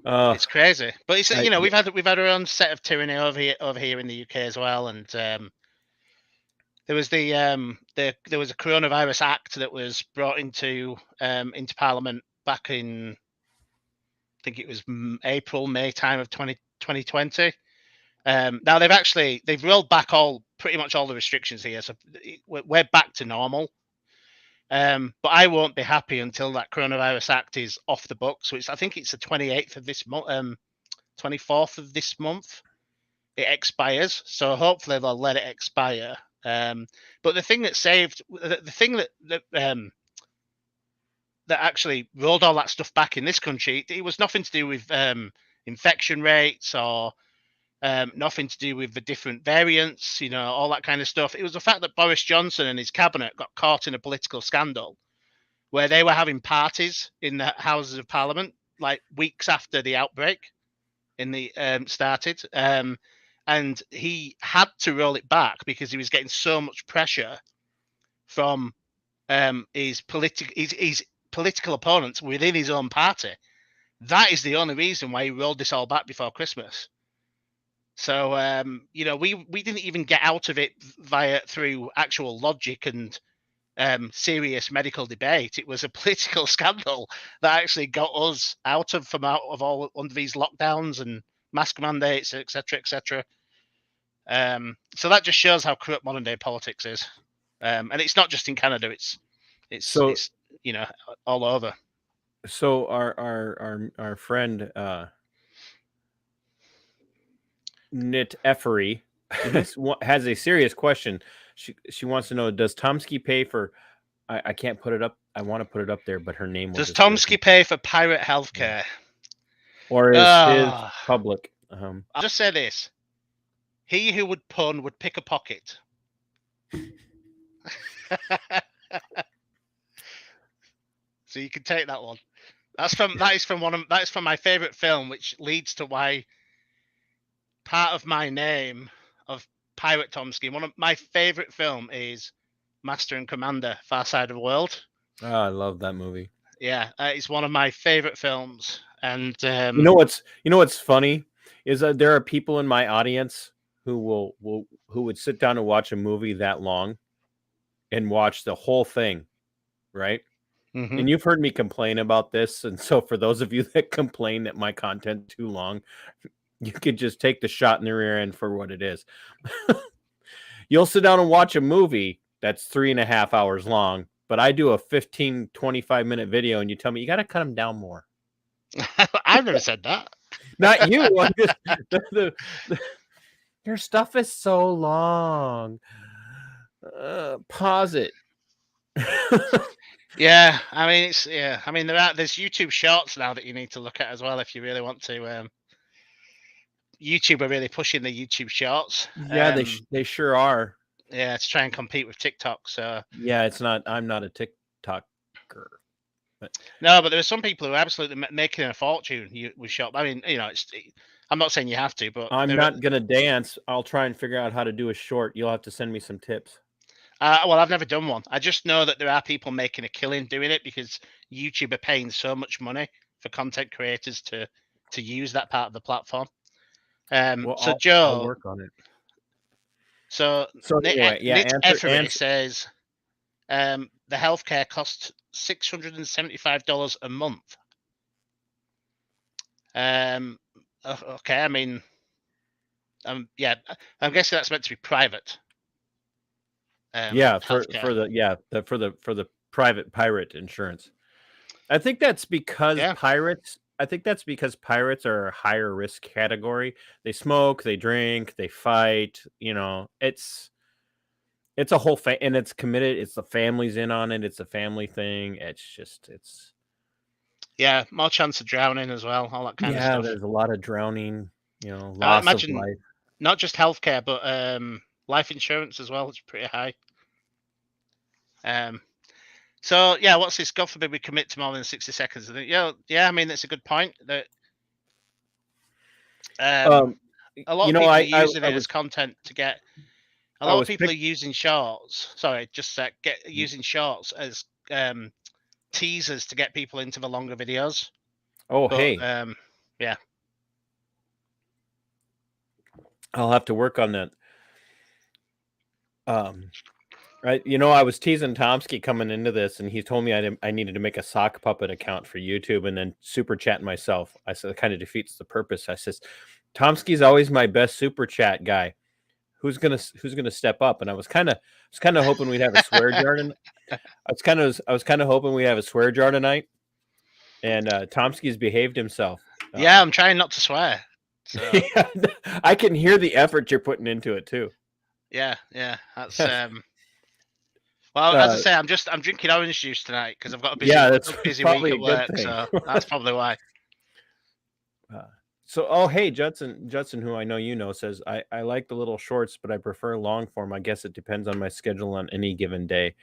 It's crazy, but it's we've had our own set of tyranny over here in the UK as well, and there was there was a Coronavirus Act that was brought into Parliament back in, I think it was May time of 2020. Now they've rolled back pretty much all the restrictions here, so we're back to normal. But I won't be happy until that Coronavirus Act is off the books. So I think it's the 28th of this month, 24th of this month. It expires, so hopefully they'll let it expire. But the thing that that actually rolled all that stuff back in this country, it was nothing to do with infection rates or nothing to do with the different variants, all that kind of stuff. It was the fact that Boris Johnson and his cabinet got caught in a political scandal where they were having parties in the Houses of Parliament, like weeks after the outbreak started. And he had to roll it back because he was getting so much pressure from his political opponents within his own party. That is the only reason why he rolled this all back before Christmas. So, we didn't even get out of it through actual logic and serious medical debate. It was a political scandal that actually got us out of all under these lockdowns and mask mandates, etc., etc. So that just shows how corrupt modern day politics is, and it's not just in Canada. It's all over. So our friend Knit Effery has a serious question. She wants to know: does Tomski pay for? I can't put it up. I want to put it up there, but her name. Does Tomski pay for pirate healthcare, or is his public? I'll just say this: he who would pun would pick a pocket. So you can take that one. That is from my favorite film, which leads to why part of my name of Pirate Tomski. One of my favorite film is Master and Commander: Far Side of the World. Oh, I love that movie. Yeah, it's one of my favorite films. And you know what's funny is that there are people in my audience who would sit down and watch a movie that long and watch the whole thing, right? Mm-hmm. And you've heard me complain about this, and so for those of you that complain that my content too long, you could just take the shot in the rear end for what it is. You'll sit down and watch a movie that's 3.5 hours long. But I do a 15, 25-minute video, and you tell me you got to cut them down more. I've never said that. Not you. I'm just, your stuff is so long. Pause it. Yeah, I mean there's YouTube Shorts now that you need to look at as well if you really want to. YouTube are really pushing the YouTube Shorts. Yeah, they sure are. Yeah, to try and compete with TikTok. So yeah, I'm not a TikToker. No, but there are some people who are absolutely making a fortune with short. I mean, I'm not saying you have to, but I'm not gonna dance. I'll try and figure out how to do a short. You'll have to send me some tips. Well, I've never done one. I just know that there are people making a killing doing it because YouTube are paying so much money for content creators to use that part of the platform. Well, so I'll Joe, work on it. So anyway, Nick Every says the healthcare costs $675 a month. Okay, I mean, yeah, I'm guessing that's meant to be private. Yeah, for the private pirate insurance. I think that's because pirates. I think that's because pirates are a higher risk category. They smoke, they drink, they fight. It's a whole and it's committed. It's the family's in on it. It's a family thing. It's more chance of drowning as well. All that kind of stuff. Yeah, there's a lot of drowning. Loss of life. Not just healthcare, but life insurance as well. It's pretty high. So yeah, what's this? God forbid we commit to more than 60 seconds. I mean that's a good point. That a lot of people are using it as content to get. A lot of people are using shorts. Sorry, just using shorts as teasers to get people into the longer videos. Hey. Yeah. I'll have to work on that. Right, I was teasing Tomski coming into this, and he told me I needed to make a sock puppet account for YouTube and then super chat myself. I said it kind of defeats the purpose. I says, Tomski's always my best super chat guy. Who's gonna step up? And I was kind of hoping we'd have a swear jar. I was kind of hoping we have a swear jar tonight. And Tomski's behaved himself. Yeah, I'm trying not to swear. So. I can hear the effort you're putting into it too. Yeah, that's well, as I say, I'm drinking orange juice tonight because I've got a busy week at work, so that's probably why. Hey, Judson, who I know says I like the little shorts, but I prefer long form. I guess it depends on my schedule on any given day.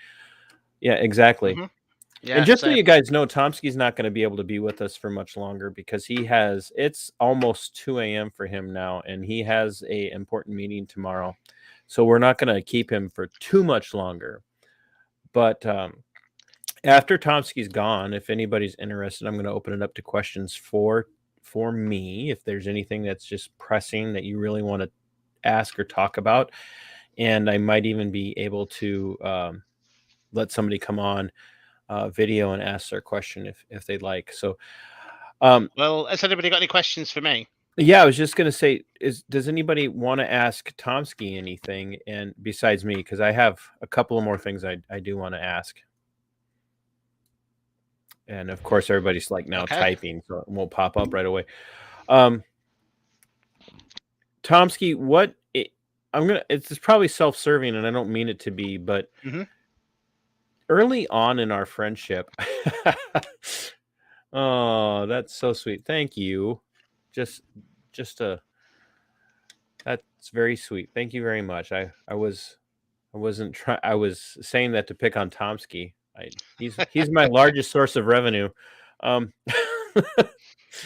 Yeah, exactly. Mm-hmm. Yeah, and just so you guys know, Tomski's not going to be able to be with us for much longer because it's almost 2 a.m. for him now, and he has a important meeting tomorrow. So we're not going to keep him for too much longer. But after Tomski's gone, if anybody's interested, I'm going to open it up to questions for me. If there's anything that's just pressing that you really want to ask or talk about, and I might even be able to let somebody come on video and ask their question if they'd like. So, well, has anybody got any questions for me? Yeah, I was just going to say, does anybody want to ask Tomski anything, and besides me, because I have a couple of more things I do want to ask. And of course, everybody's typing, so it won't pop up right away. Tomski, it's probably self-serving, and I don't mean it to be, but early on in our friendship, oh, that's so sweet. Thank you. That's very sweet. Thank you very much. I was saying that to pick on Tomski. He's my largest source of revenue. I mean,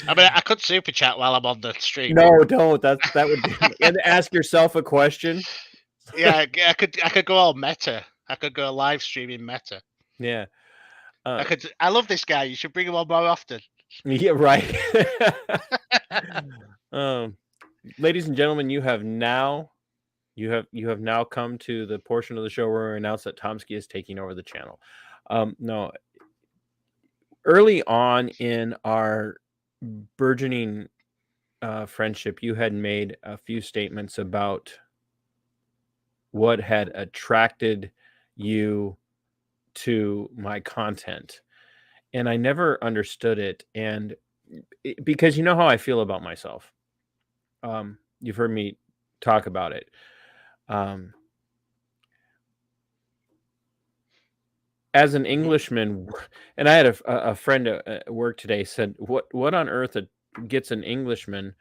I could super chat while I'm on the stream. No, don't. That would be, and ask yourself a question. Yeah, I could go all meta. I could go live streaming meta. Yeah. I love this guy. You should bring him on more often. Yeah, right. Ladies and gentlemen, you have now come to the portion of the show where we announce that Tomski is taking over the channel. No, early on in our burgeoning friendship, you had made a few statements about what had attracted you to my content. And I never understood it. And because you know how I feel about myself. You've heard me talk about it. Um, as an Englishman, and I had a friend at work today said, "What on earth gets an Englishman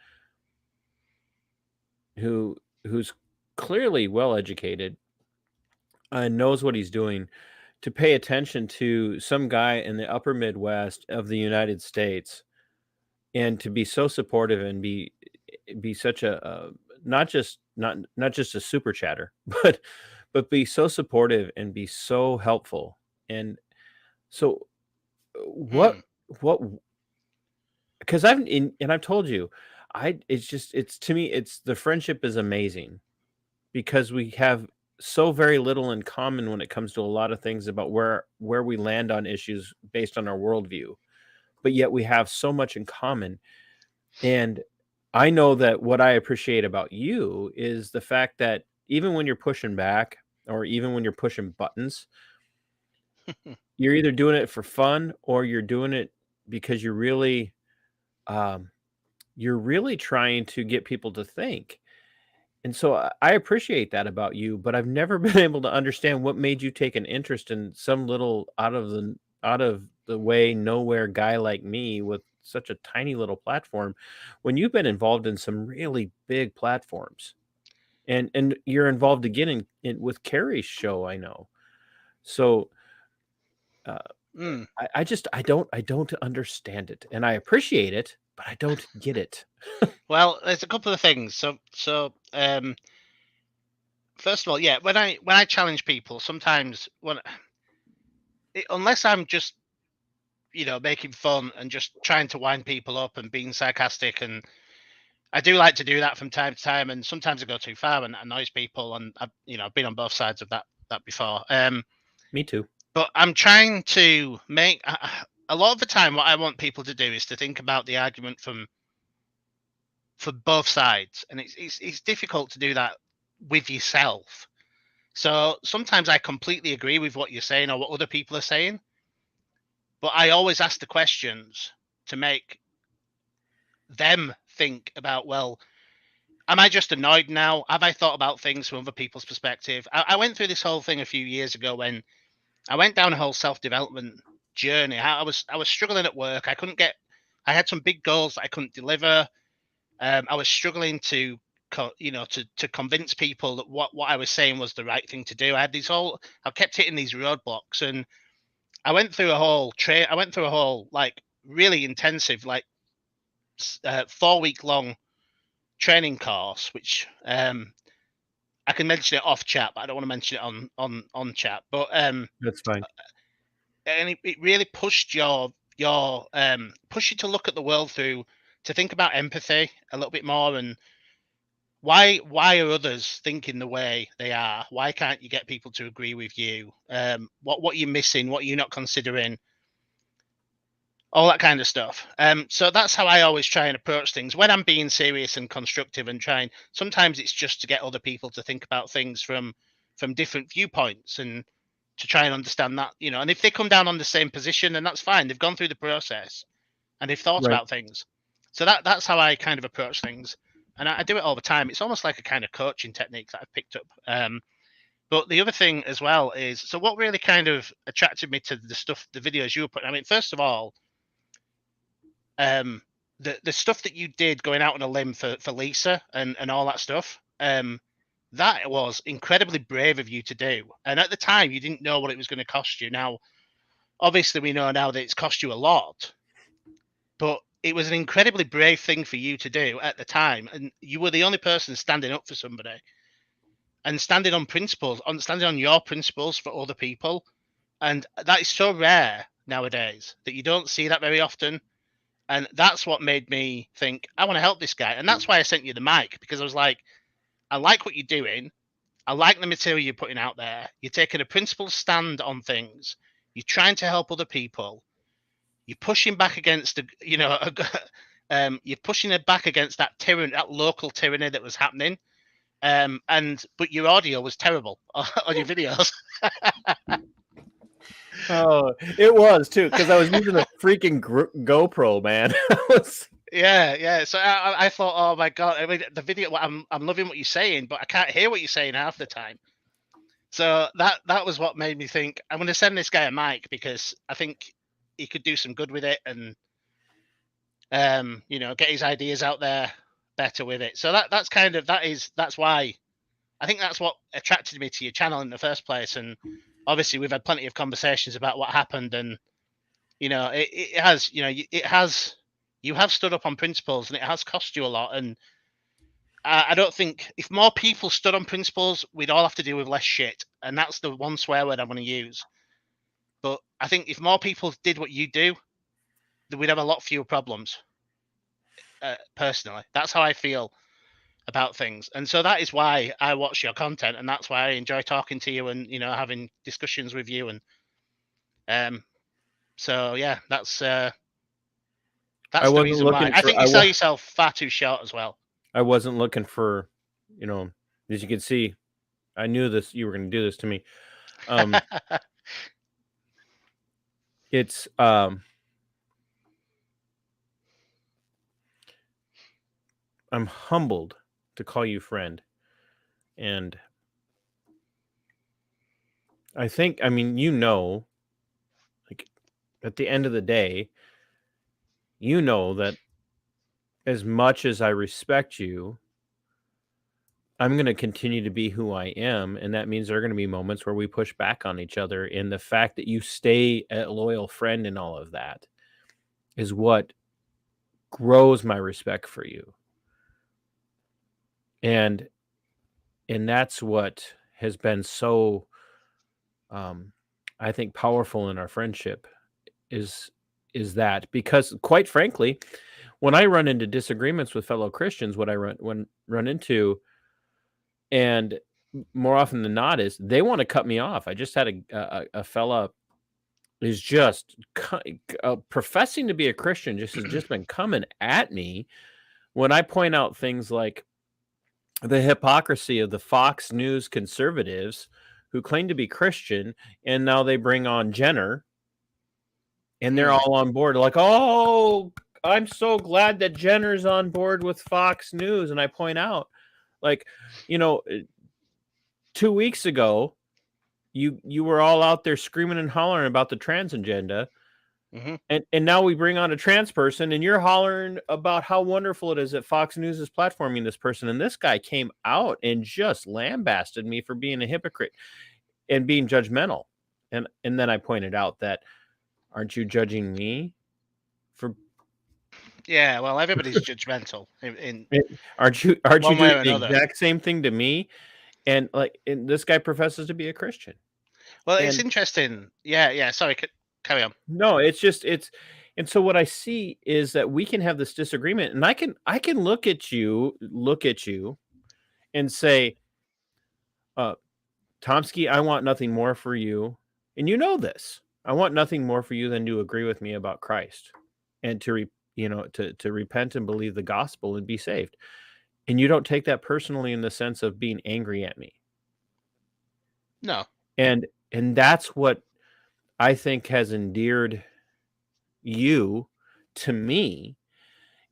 who's clearly well educated and knows what he's doing to pay attention to some guy in the upper Midwest of the United States and to be so supportive and be such a not just a super chatter, but be so supportive and be so helpful." And so what Mm, what because I've told you, it's to me it's the friendship is amazing because we have so very little in common when it comes to a lot of things about where we land on issues based on our worldview, but yet we have so much in common. And I know that what I appreciate about you is the fact that even when you're pushing back or even when you're pushing buttons, you're either doing it for fun or you're doing it because um, you're really trying to get people to think. And so I appreciate that about you, but I've never been able to understand what made you take an interest in some little out of the way nowhere guy like me with such a tiny little platform when you've been involved in some really big platforms. And you're involved again in with Carrie's show, I know. So uh, mm. I don't understand it, and I appreciate it, but I don't get it. Well, there's a couple of things. First of all, yeah, when I challenge people, sometimes unless I'm just making fun and just trying to wind people up and being sarcastic, and I do like to do that from time to time, and sometimes I go too far and annoys people, and I've been on both sides of that before. Me too. But I'm trying to make a lot of the time what I want people to do is to think about the argument for both sides, and it's difficult to do that with yourself. So sometimes I completely agree with what you're saying or what other people are saying, but I always ask the questions to make them think about, well, am I just annoyed now? Have I thought about things from other people's perspective? I went through this whole thing a few years ago when I went down a whole self-development journey. I was struggling at work. I had some big goals that I couldn't deliver. I was struggling to to convince people that what I was saying was the right thing to do. I kept hitting these roadblocks, and I went through a whole like really intensive 4 week long training course, which I can mention it off chat, but I don't want to mention it on chat. But That's fine. and it really pushed push you to look at the world to think about empathy a little bit more, and why are others thinking the way they are? Why can't you get people to agree with you? What you're missing, what you're not considering, all that kind of stuff. So that's how I always try and approach things when I'm being serious and constructive and trying. Sometimes it's just to get other people to think about things from different viewpoints and to try and understand that, and if they come down on the same position, then that's fine. They've gone through the process and they've thought Right. about things. So that's how I kind of approach things. And I do it all the time. It's almost like a kind of coaching technique that I've picked up. But the other thing as well is, so what really kind of attracted me to the videos you were putting. I mean, first of all, the stuff that you did going out on a limb for Lisa and all that stuff, that was incredibly brave of you to do. And at the time, you didn't know what it was going to cost you. Now, obviously, we know now that it's cost you a lot, but it was an incredibly brave thing for you to do at the time, and you were the only person standing up for somebody and standing on your principles for other people, and that is so rare nowadays that you don't see that very often. And that's what made me think, I want to help this guy. And that's why I sent you the mic, because I was like, I like what you're doing. I like the material you're putting out there. You're taking a principled stand on things. You're trying to help other people. You're pushing back against you're pushing it back against that local tyranny that was happening. But your audio was terrible on your videos. Oh, it was too, because I was using a freaking GoPro, man. Yeah. So I thought, oh my god! I mean, the video. I'm loving what you're saying, but I can't hear what you're saying half the time. So that was what made me think I'm going to send this guy a mic, because I think he could do some good with it, and get his ideas out there better with it. So that's why I think that's what attracted me to your channel in the first place. And obviously we've had plenty of conversations about what happened, and you have stood up on principles, and it has cost you a lot. And I don't think if more people stood on principles, we'd all have to deal with less shit. And that's the one swear word I want to use. But I think if more people did what you do, then we'd have a lot fewer problems. Personally, that's how I feel about things. And so that is why I watch your content, and that's why I enjoy talking to you and having discussions with you. And so yeah, that's the reason why. I think you sell yourself far too short as well. I wasn't looking for, as you can see, I knew you were going to do this to me. It's I'm humbled to call you friend. And I think, like at the end of the day, that as much as I respect you, I'm going to continue to be who I am. And that means there are going to be moments where we push back on each other. And the fact that you stay a loyal friend and all of that is what grows my respect for you. And that's what has been so, I think, powerful in our friendship is that, because quite frankly, when I run into disagreements with fellow Christians, what I run into, and more often than not, is they want to cut me off. I just had a fella who's just professing to be a Christian, has just been coming at me when I point out things like the hypocrisy of the Fox News conservatives who claim to be Christian, and now they bring on Jenner, and they're all on board. Like, oh, I'm so glad that Jenner's on board with Fox News. And I point out, like, 2 weeks ago, you were all out there screaming and hollering about the trans agenda. And now we bring on a trans person, and you're hollering about how wonderful it is that Fox News is platforming this person. And this guy came out and just lambasted me for being a hypocrite and being judgmental. And then I pointed out that, aren't you judging me for? Yeah, well, everybody's judgmental. Aren't you doing the exact same thing to me? And this guy professes to be a Christian. Well, it's interesting. Yeah. Sorry, carry on. No, and so what I see is that we can have this disagreement, and I can look at you and say, Tomski, I want nothing more for you. And you know this. I want nothing more for you than to agree with me about Christ and to repent and believe the gospel and be saved. And you don't take that personally in the sense of being angry at me. No. And that's what I think has endeared you to me,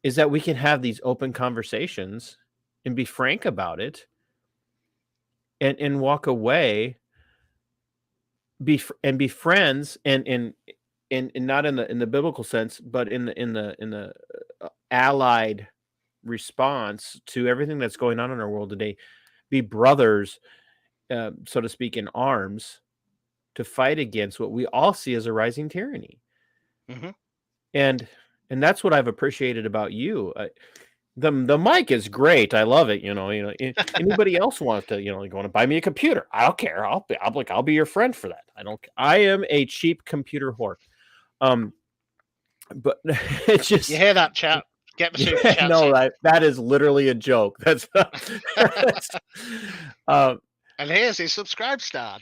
is that we can have these open conversations and be frank about it, and walk away, be friends, and not in the biblical sense, but in the allied response to everything that's going on in our world today, be brothers, so to speak, in arms to fight against what we all see as a rising tyranny. And that's what I've appreciated about you. The mic is great. I love it. Anybody else wants to, you want to buy me a computer? I don't care. I'll be your friend for that. I am a cheap computer whore. But it's just, you hear that, chat? Get the super chat. No, that is literally a joke. That's and here's his subscribe star.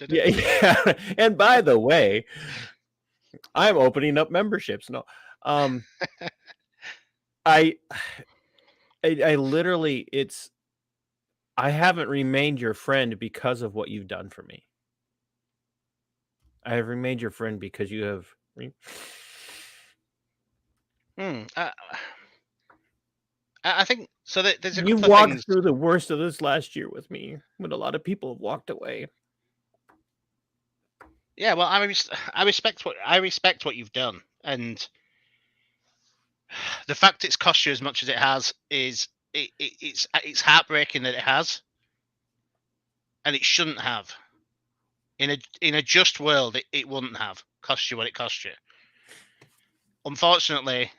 Yeah. And by the way, I'm opening up memberships. No, I literally, I haven't remained your friend because of what you've done for me. I have remained your friend because you have Hmm. I think so. There's a you've couple of walked things. through the worst of this last year with me when a lot of people have walked away. Yeah, well, I respect what you've done, and the fact it's cost you as much as it has is it's heartbreaking that it has, and it shouldn't have. In a just world, it wouldn't have cost you what it cost you. Unfortunately,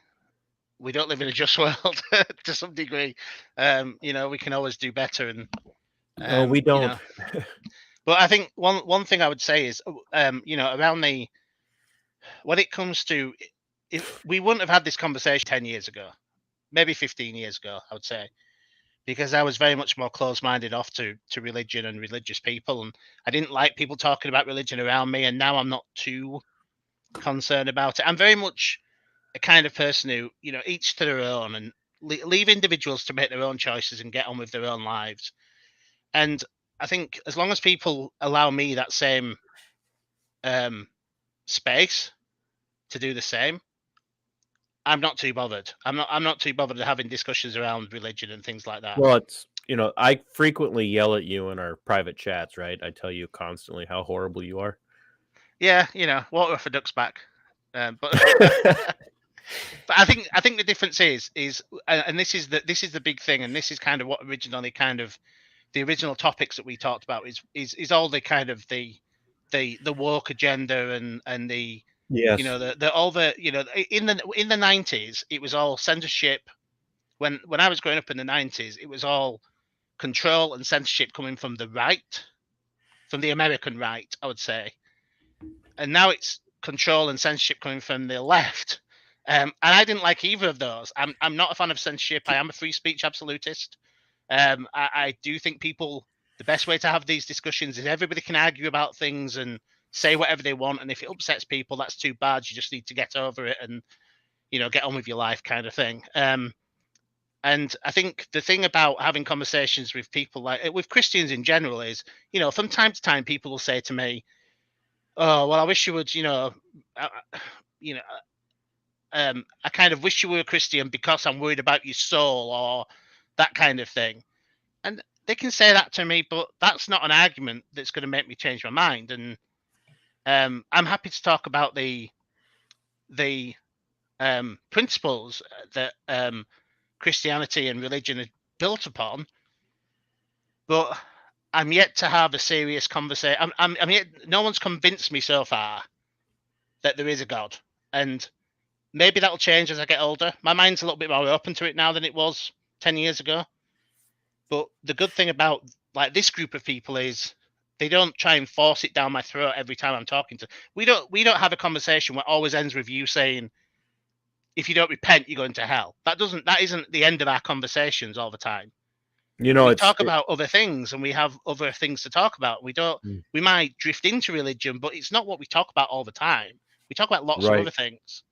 we don't live in a just world to some degree. We can always do better, and No, we don't. But I think one thing I would say is, around when it comes to, if we wouldn't have had this conversation 10 years ago, maybe 15 years ago, I would say, because I was very much more close-minded off to religion and religious people, and I didn't like people talking about religion around me. And now I'm not too concerned about it. I'm very much a kind of person who, each to their own, and leave individuals to make their own choices and get on with their own lives. And I think as long as people allow me that same space to do the same, I'm not too bothered. I'm not too bothered having discussions around religion and things like that. Well, it's I frequently yell at you in our private chats, right? I tell you constantly how horrible you are. Yeah, water off a duck's back. But but I think the difference is and this is the big thing, and this is kind of what originally kind of the original topics that we talked about is all the kind of the woke agenda, and the Yes. the all the in the 90s it was all censorship. When I was growing up in the 90s, it was all control and censorship coming from the right, from the American right, I would say. And now it's control and censorship coming from the left. And I didn't like either of those. I'm not a fan of censorship. I am a free speech absolutist. I do think the best way to have these discussions is everybody can argue about things and say whatever they want. And if it upsets people, that's too bad. You just need to get over it and, get on with your life, kind of thing. And I think the thing about having conversations with people, like with Christians in general, is, from time to time, people will say to me, "Oh, well, I wish you would, you know, I kind of wish you were a Christian because I'm worried about your soul," or that kind of thing. And they can say that to me, but that's not an argument that's going to make me change my mind. And I'm happy to talk about the principles that Christianity and religion are built upon, but I'm yet to have a serious conversation. I'm yet. No one's convinced me so far that there is a God, and maybe that'll change as I get older. My mind's a little bit more open to it now than it was 10 years ago. But the good thing about like this group of people is they don't try and force it down my throat every time I'm talking to. We don't have a conversation where it always ends with you saying, if you don't repent, you're going to hell. That isn't the end of our conversations all the time. We talk about other things, and we have other things to talk about. We might drift into religion, but it's not what we talk about all the time. We talk about lots of other things.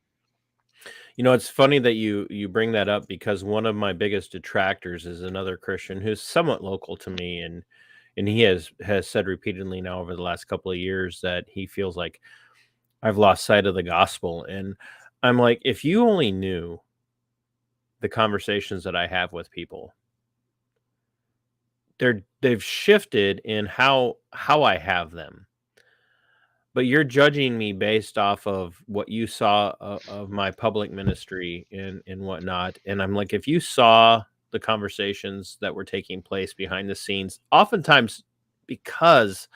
It's funny that you bring that up, because one of my biggest detractors is another Christian who's somewhat local to me, and he has said repeatedly now over the last couple of years that he feels like I've lost sight of the gospel. And I'm like, if you only knew the conversations that I have with people, they've shifted in how I have them. But you're judging me based off of what you saw of my public ministry and whatnot. And I'm like, if you saw the conversations that were taking place behind the scenes, oftentimes because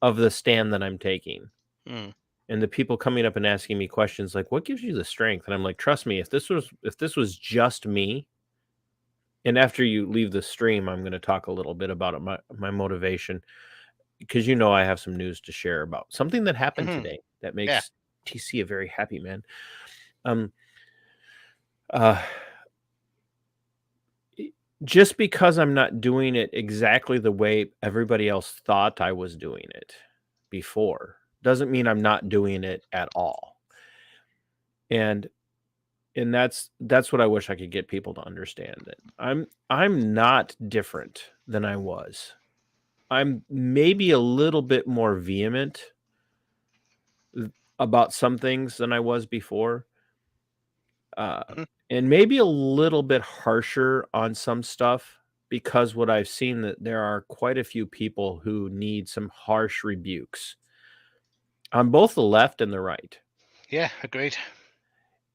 of the stand that I'm taking, and the people coming up and asking me questions like, what gives you the strength? And I'm like, trust me, if this was just me, and after you leave the stream, I'm going to talk a little bit about my motivation, because I have some news to share about something that happened today that makes TC a very happy man. Just because I'm not doing it exactly the way everybody else thought I was doing it before doesn't mean I'm not doing it at all. And and that's what I wish I could get people to understand, that I'm not different than I was. I'm maybe a little bit more vehement about some things than I was before. Mhm. And maybe a little bit harsher on some stuff, because what I've seen, that there are quite a few people who need some harsh rebukes on both the left and the right. Yeah, agreed.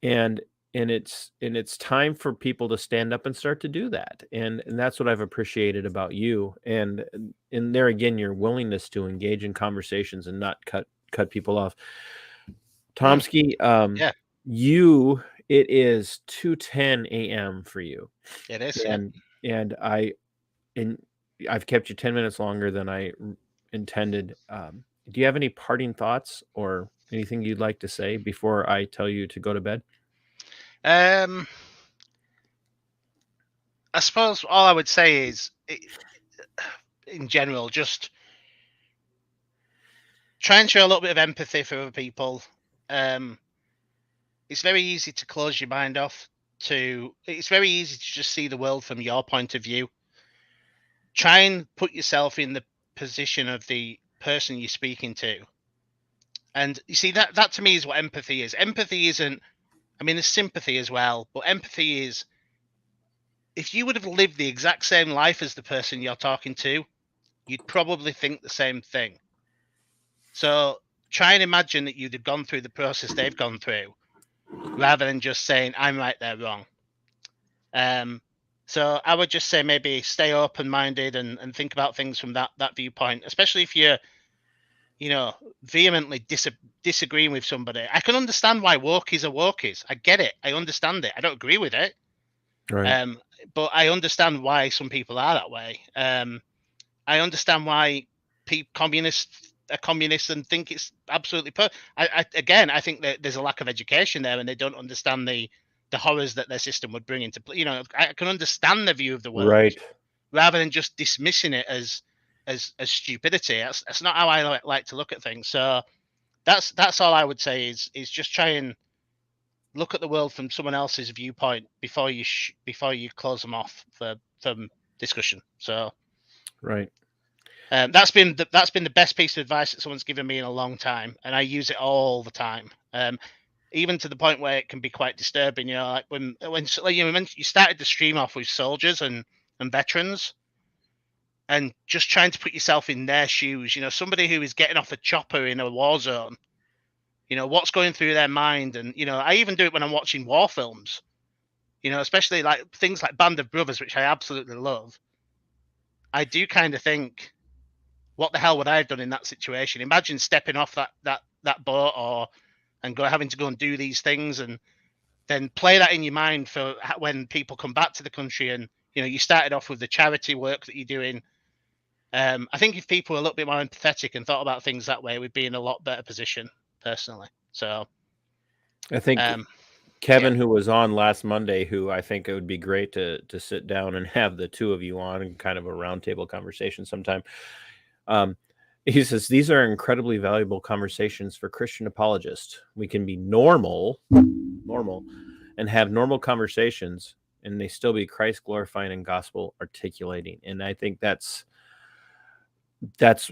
And it's time for people to stand up and start to do that. And that's what I've appreciated about you. And there again, your willingness to engage in conversations and not cut people off. Mm, Tomski, yeah, you it is 2:10 a.m. for you. it is. Yeah. And and I and I've kept you 10 minutes longer than I intended. Do you have any parting thoughts or anything you'd like to say before I tell you to go to bed? Um, I suppose all I would say is, in general, just try and show a little bit of empathy for other people. Um, it's very easy to close your mind off to. It's very easy to just see the world from your point of view. Try and put yourself in the position of the person you're speaking to. And you see, that to me is what empathy is. Empathy isn't, I mean, there's sympathy as well, but empathy is, if you would have lived the exact same life as the person you're talking to, you'd probably think the same thing. So try and imagine that you'd have gone through the process they've gone through, rather than just saying, I'm right, they're wrong. So I would just say maybe stay open-minded and think about things from that viewpoint, especially if you're, vehemently disagreeing with somebody. I can understand why wokies are wokies. I get it. I understand it. I don't agree with it. Right. But I understand why some people are that way. I understand why communists are communists and think it's absolutely again, I think that there's a lack of education there, and they don't understand the horrors that their system would bring into play. I can understand the view of the world, Right. rather than just dismissing it as stupidity. That's not how I like to look at things. So that's all I would say is just try and look at the world from someone else's viewpoint before you close them off from discussion. So Right. that's been the best piece of advice that someone's given me in a long time, and I use it all the time. Even to the point where it can be quite disturbing. Like when you started the stream off with soldiers and veterans, and just trying to put yourself in their shoes. Somebody who is getting off a chopper in a war zone. What's going through their mind, and I even do it when I'm watching war films. Especially like things like Band of Brothers, which I absolutely love. I do kind of think, what the hell would I have done in that situation? Imagine stepping off that boat and having to go and do these things, and then play that in your mind for when people come back to the country, and you started off with the charity work that you're doing. I think if people were a little bit more empathetic and thought about things that way, we'd be in a lot better position, personally. So I think yeah. Kevin, who was on last Monday, who I think it would be great to sit down and have the two of you on and kind of a roundtable conversation sometime. He says these are incredibly valuable conversations for Christian apologists. We can be normal, and have normal conversations, and they still be Christ glorifying and gospel articulating. And I think that's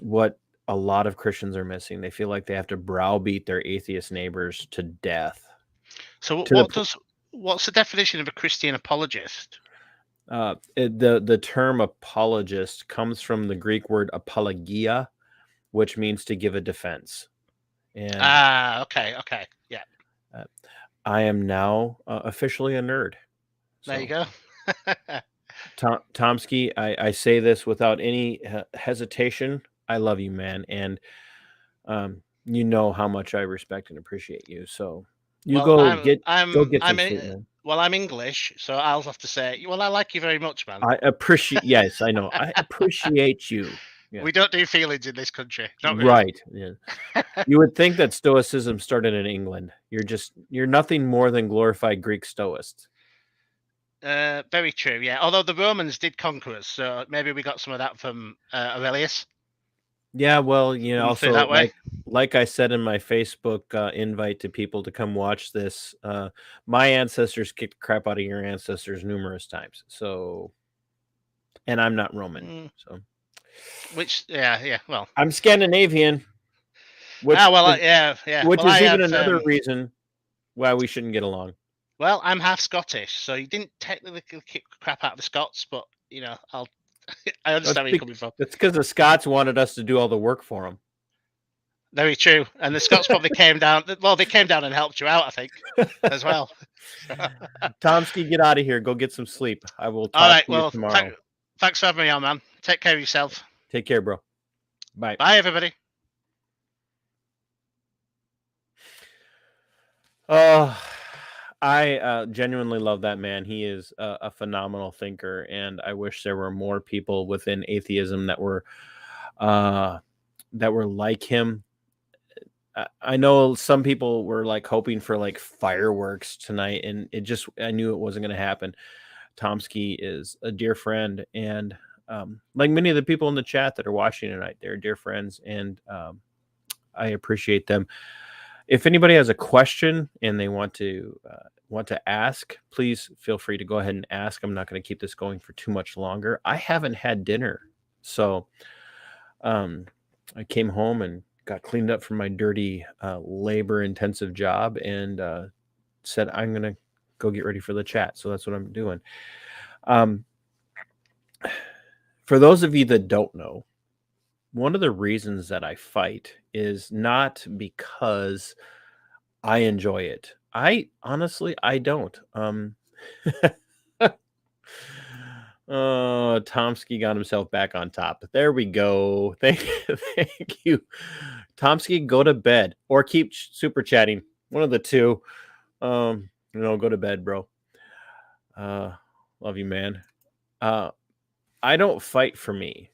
what a lot of Christians are missing. They feel like they have to browbeat their atheist neighbors to death. So To what's the definition of a Christian apologist? the term apologist comes from the Greek word apologia, which means to give a defense. And Okay, yeah. I am now officially a nerd. There you go. Tomski, I say this without any hesitation. I love you, man, and you know how much I respect and appreciate you. So you go get some sleep, man. Well, I'm English, so I'll have to say, well, I like you very much, man. I appreciate. Yes, I know. I appreciate you. Yeah. We don't do feelings in this country. Not really. Right. Yeah. You would think that Stoicism started in England. You're nothing more than glorified Greek Stoists. Very true. Yeah. Although the Romans did conquer us, so maybe we got some of that from Aurelius. Yeah, well, you know, Come through also that way. like I said in my Facebook invite to people to come watch this, my ancestors kicked the crap out of your ancestors numerous times. So, and I'm not Roman, Mm, so yeah. Well, I'm Scandinavian, which is yeah. which Well, I is even have. another reason why we shouldn't get along. Well, I'm half Scottish, so you didn't technically kick the crap out of the Scots, but I'll. I That's understand where you're coming from. because the Scots wanted us to do all the work for them. Very true. And the Scots probably came down. Well, they came down and helped you out, I think, as well. Tomsky, get out of here. Go get some sleep. I will All talk right. to you Well, tomorrow. thanks for having me on, man. Take care of yourself. Take care, bro. Bye. Bye, everybody. Oh, I genuinely love that man. He is a phenomenal thinker, and I wish there were more people within atheism uh, that were like him. I know some people were like hoping for like fireworks tonight, and I knew it wasn't going to happen. Tomsky is a dear friend, and like many of the people in the chat that are watching tonight, they're dear friends, and I appreciate them. If anybody has a question and they want to ask, please feel free to go ahead and ask. I'm not going to keep this going for too much longer. I haven't had dinner, so I came home and got cleaned up from my dirty, labor-intensive job, and said I'm going to go get ready for the chat. So that's what I'm doing. For those of you that don't know, one of the reasons that I fight is not because I enjoy it. I honestly, I don't. Oh, Tomsky got himself back on top. There we go. Thank you. Tomsky, go to bed or keep super chatting. One of the two. Go to bed, bro. Love you, man. I don't fight for me.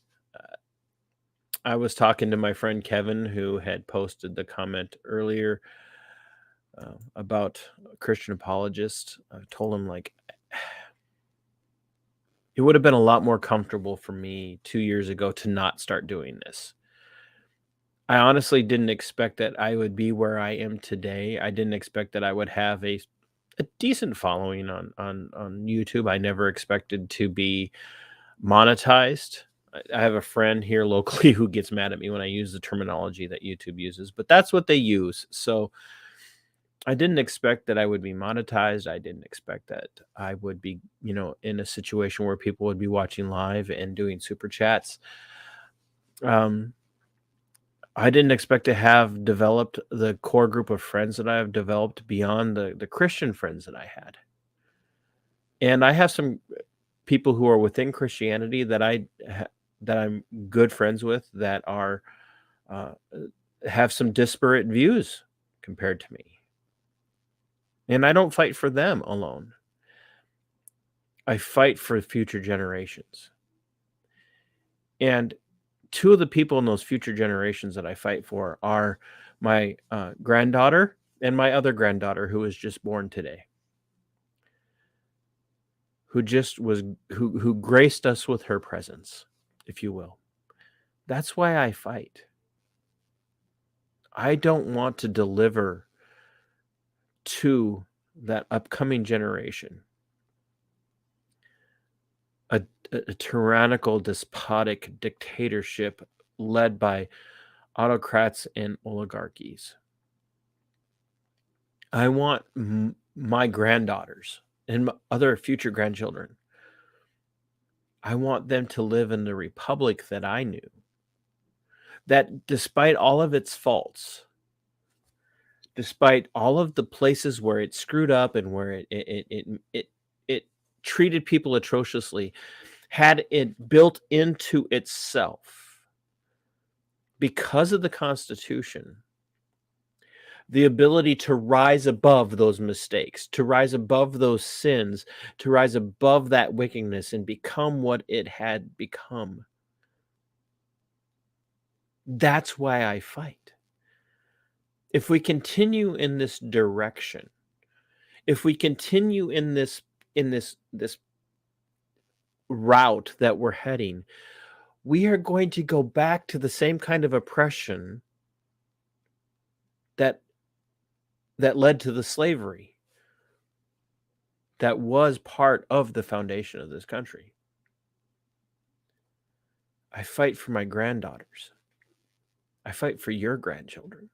I was talking to my friend Kevin, who had posted the comment earlier about a Christian apologist. I told him, like, it would have been a lot more comfortable for me 2 years ago to not start doing this. I honestly didn't expect that I would be where I am today. I didn't expect that I would have a decent following on YouTube. I never expected to be monetized. I have a friend here locally who gets mad at me when I use the terminology that YouTube uses, but that's what they use. So I didn't expect that I would be monetized. I didn't expect that I would be, in a situation where people would be watching live and doing super chats. I didn't expect to have developed the core group of friends that I have developed beyond the Christian friends that I had. And I have some people who are within Christianity that that I'm good friends with that are have some disparate views compared to me. And I don't fight for them alone. I fight for future generations. And two of the people in those future generations that I fight for are my granddaughter and my other granddaughter, who was just born today, who graced us with her presence, if you will. That's why I fight. I don't want to deliver to that upcoming generation a tyrannical, despotic dictatorship led by autocrats and oligarchies. I want my granddaughters and other future grandchildren, I want them to live in the republic that I knew, that despite all of its faults, despite all of the places where it screwed up and where it treated people atrociously, had it built into itself, because of the Constitution, the ability to rise above those mistakes, to rise above those sins, to rise above that wickedness and become what it had become. That's why I fight. If we continue in this direction, if we continue in this route that we're heading, we are going to go back to the same kind of oppression that led to the slavery that was part of the foundation of this country. I fight for my granddaughters. I fight for your grandchildren.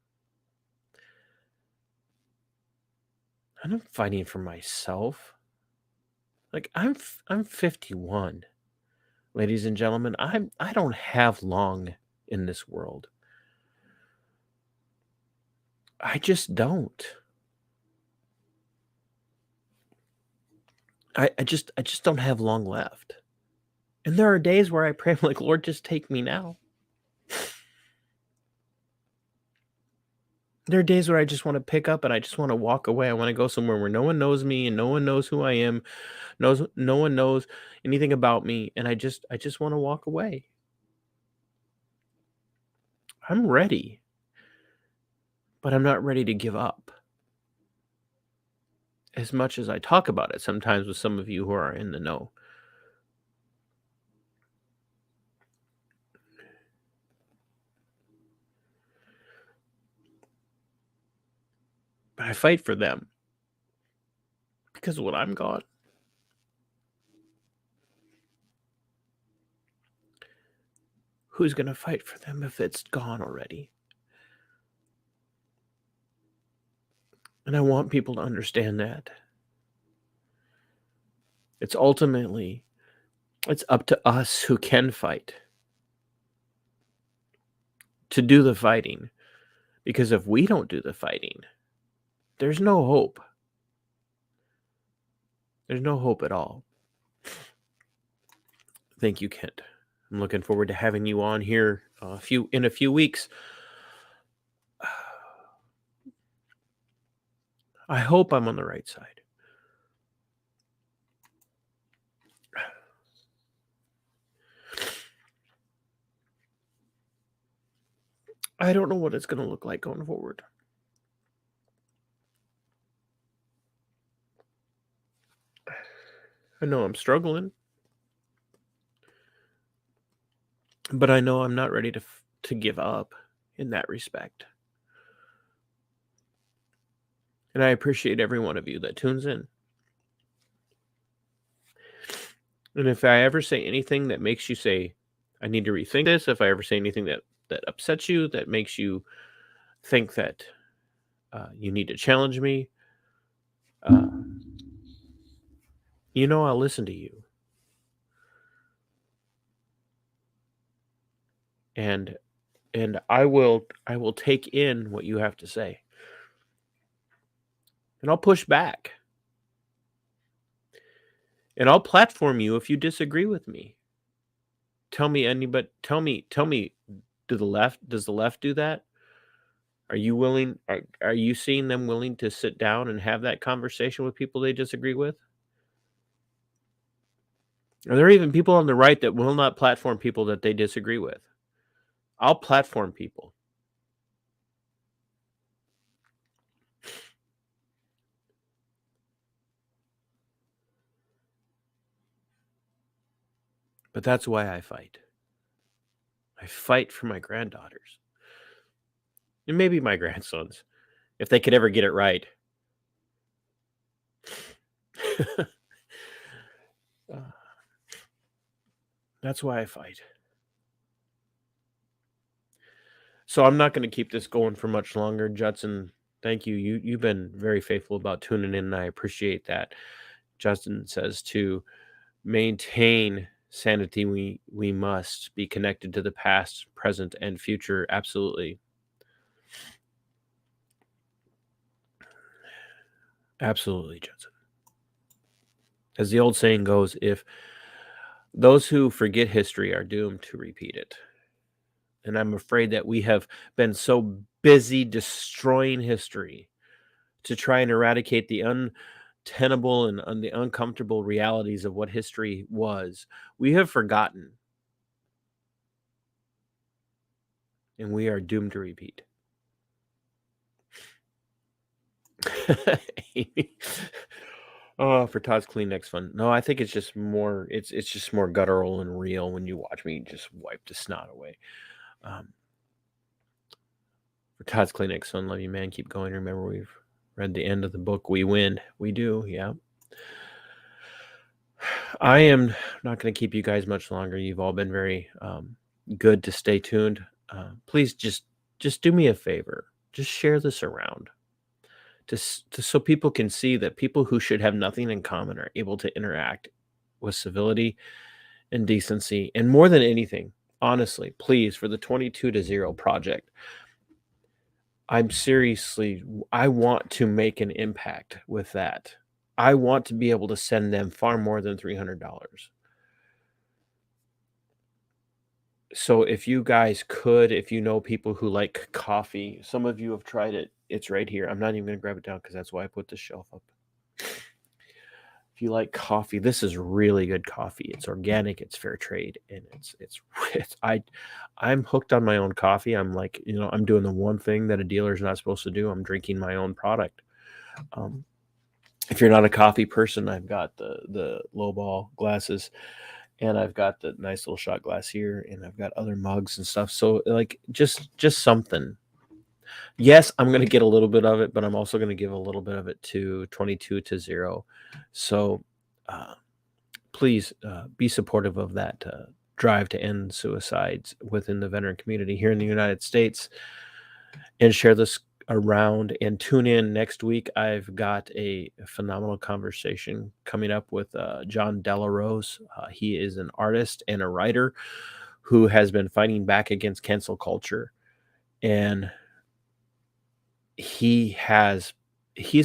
I'm not fighting for myself. Like I'm 51. Ladies and gentlemen, I don't have long in this world. I just don't. I just don't have long left. And there are days where I pray, I'm like, Lord, just take me now. There are days where I just want to pick up and I just want to walk away. I want to go somewhere where no one knows me and no one knows who I am, no one knows anything about me, and I just want to walk away. I'm ready, but I'm not ready to give up. As much as I talk about it sometimes with some of you who are in the know. But I fight for them. Because when I'm gone, who's going to fight for them if it's gone already? And I want people to understand that. It's ultimately, it's up to us who can fight to do the fighting. Because if we don't do the fighting, there's no hope. There's no hope at all. Thank you, Kent. I'm looking forward to having you on here in a few weeks. I hope I'm on the right side. I don't know what it's going to look like going forward. I know I'm struggling, but I know I'm not ready to give up in that respect. And I appreciate every one of you that tunes in. And if I ever say anything that makes you say, I need to rethink this, if I ever say anything that upsets you, that makes you think that you need to challenge me, I'll listen to you. And I will take in what you have to say. And I'll push back. And I'll platform you if you disagree with me. Tell me, does the left do that? Are you willing, are you seeing them willing to sit down and have that conversation with people they disagree with? Are there even people on the right that will not platform people that they disagree with? I'll platform people. But that's why I fight. I fight for my granddaughters. And maybe my grandsons, if they could ever get it right. That's why I fight. So I'm not going to keep this going for much longer. Judson, thank you. You've been very faithful about tuning in, and I appreciate that. Justin says to maintain sanity, we must be connected to the past, present, and future. Absolutely. Absolutely, Judson. As the old saying goes, if those who forget history are doomed to repeat it. And I'm afraid that we have been so busy destroying history to try and eradicate the untenable and the uncomfortable realities of what history was. We have forgotten. And we are doomed to repeat. Amy. Oh, for Todd's Kleenex Fund. No, I think it's just more. It's just more guttural and real when you watch me just wipe the snot away. Um, for Todd's Kleenex Fund, love you, man. Keep going. Remember, we've read the end of the book. We win. We do. Yeah. I am not going to keep you guys much longer. You've all been very good to stay tuned. Please just do me a favor. Just share this around. So people can see that people who should have nothing in common are able to interact with civility and decency. And more than anything, honestly, please, for the 22-0 project, I want to make an impact with that. I want to be able to send them far more than $300. So if you guys could, if you know people who like coffee, some of you have tried it. It's right here. I'm not even going to grab it down because that's why I put this shelf up. If you like coffee, this is really good coffee. It's organic, it's fair trade, and I'm hooked on my own coffee. I'm like, I'm doing the one thing that a dealer is not supposed to do. I'm drinking my own product. If you're not a coffee person, I've got the low ball glasses. And I've got the nice little shot glass here, and I've got other mugs and stuff. So like just something. Yes, I'm going to get a little bit of it, but I'm also going to give a little bit of it to 22-0. So please be supportive of that drive to end suicides within the veteran community here in the United States, and share this around, and tune in next week. I've got a phenomenal conversation coming up with John Delarose. He is an artist and a writer who has been fighting back against cancel culture, and he's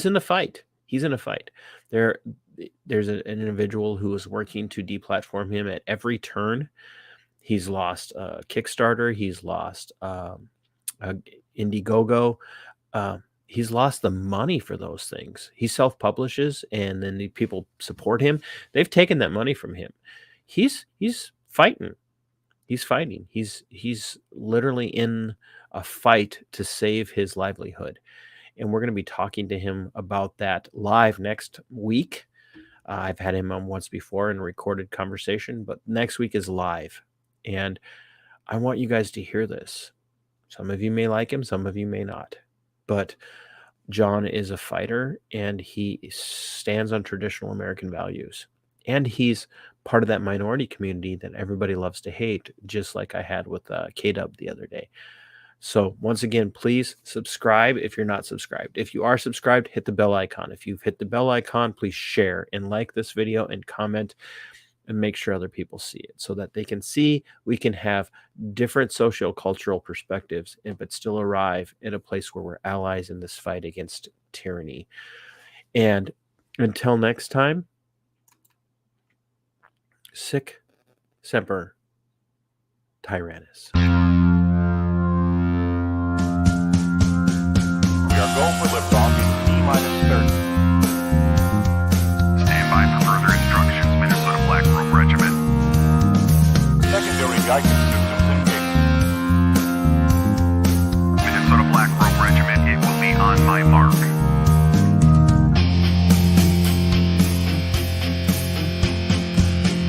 in a fight. He's in a fight. There's an individual who is working to deplatform him at every turn. He's lost Kickstarter. He's lost Indiegogo. He's lost the money for those things. He self-publishes, and then the people support him. They've taken that money from him. He's fighting. He's fighting. He's literally in a fight to save his livelihood. And we're going to be talking to him about that live next week. I've had him on once before in a recorded conversation, but next week is live. And I want you guys to hear this. Some of you may like him, some of you may not. But John is a fighter, and he stands on traditional American values. And he's part of that minority community that everybody loves to hate, just like I had with K-Dub the other day. So once again, please subscribe if you're not subscribed. If you are subscribed, hit the bell icon. If you've hit the bell icon, please share and like this video and comment, and make sure other people see it so that they can see we can have different socio-cultural perspectives, but still arrive at a place where we're allies in this fight against tyranny. And until next time, sic semper tyrannis. We are going for liftoff in T-30. Stand by for further instructions, Minnesota Black Robe Regiment. Secondary guidance systems engaged. Minnesota Black Robe Regiment, it will be on my mark.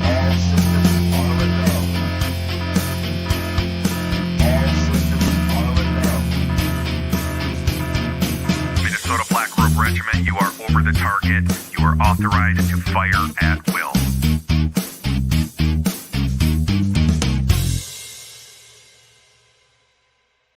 All systems are a go. All systems are a go. Minnesota Black Robe Regiment, you are over the target. You are authorized to fire at will.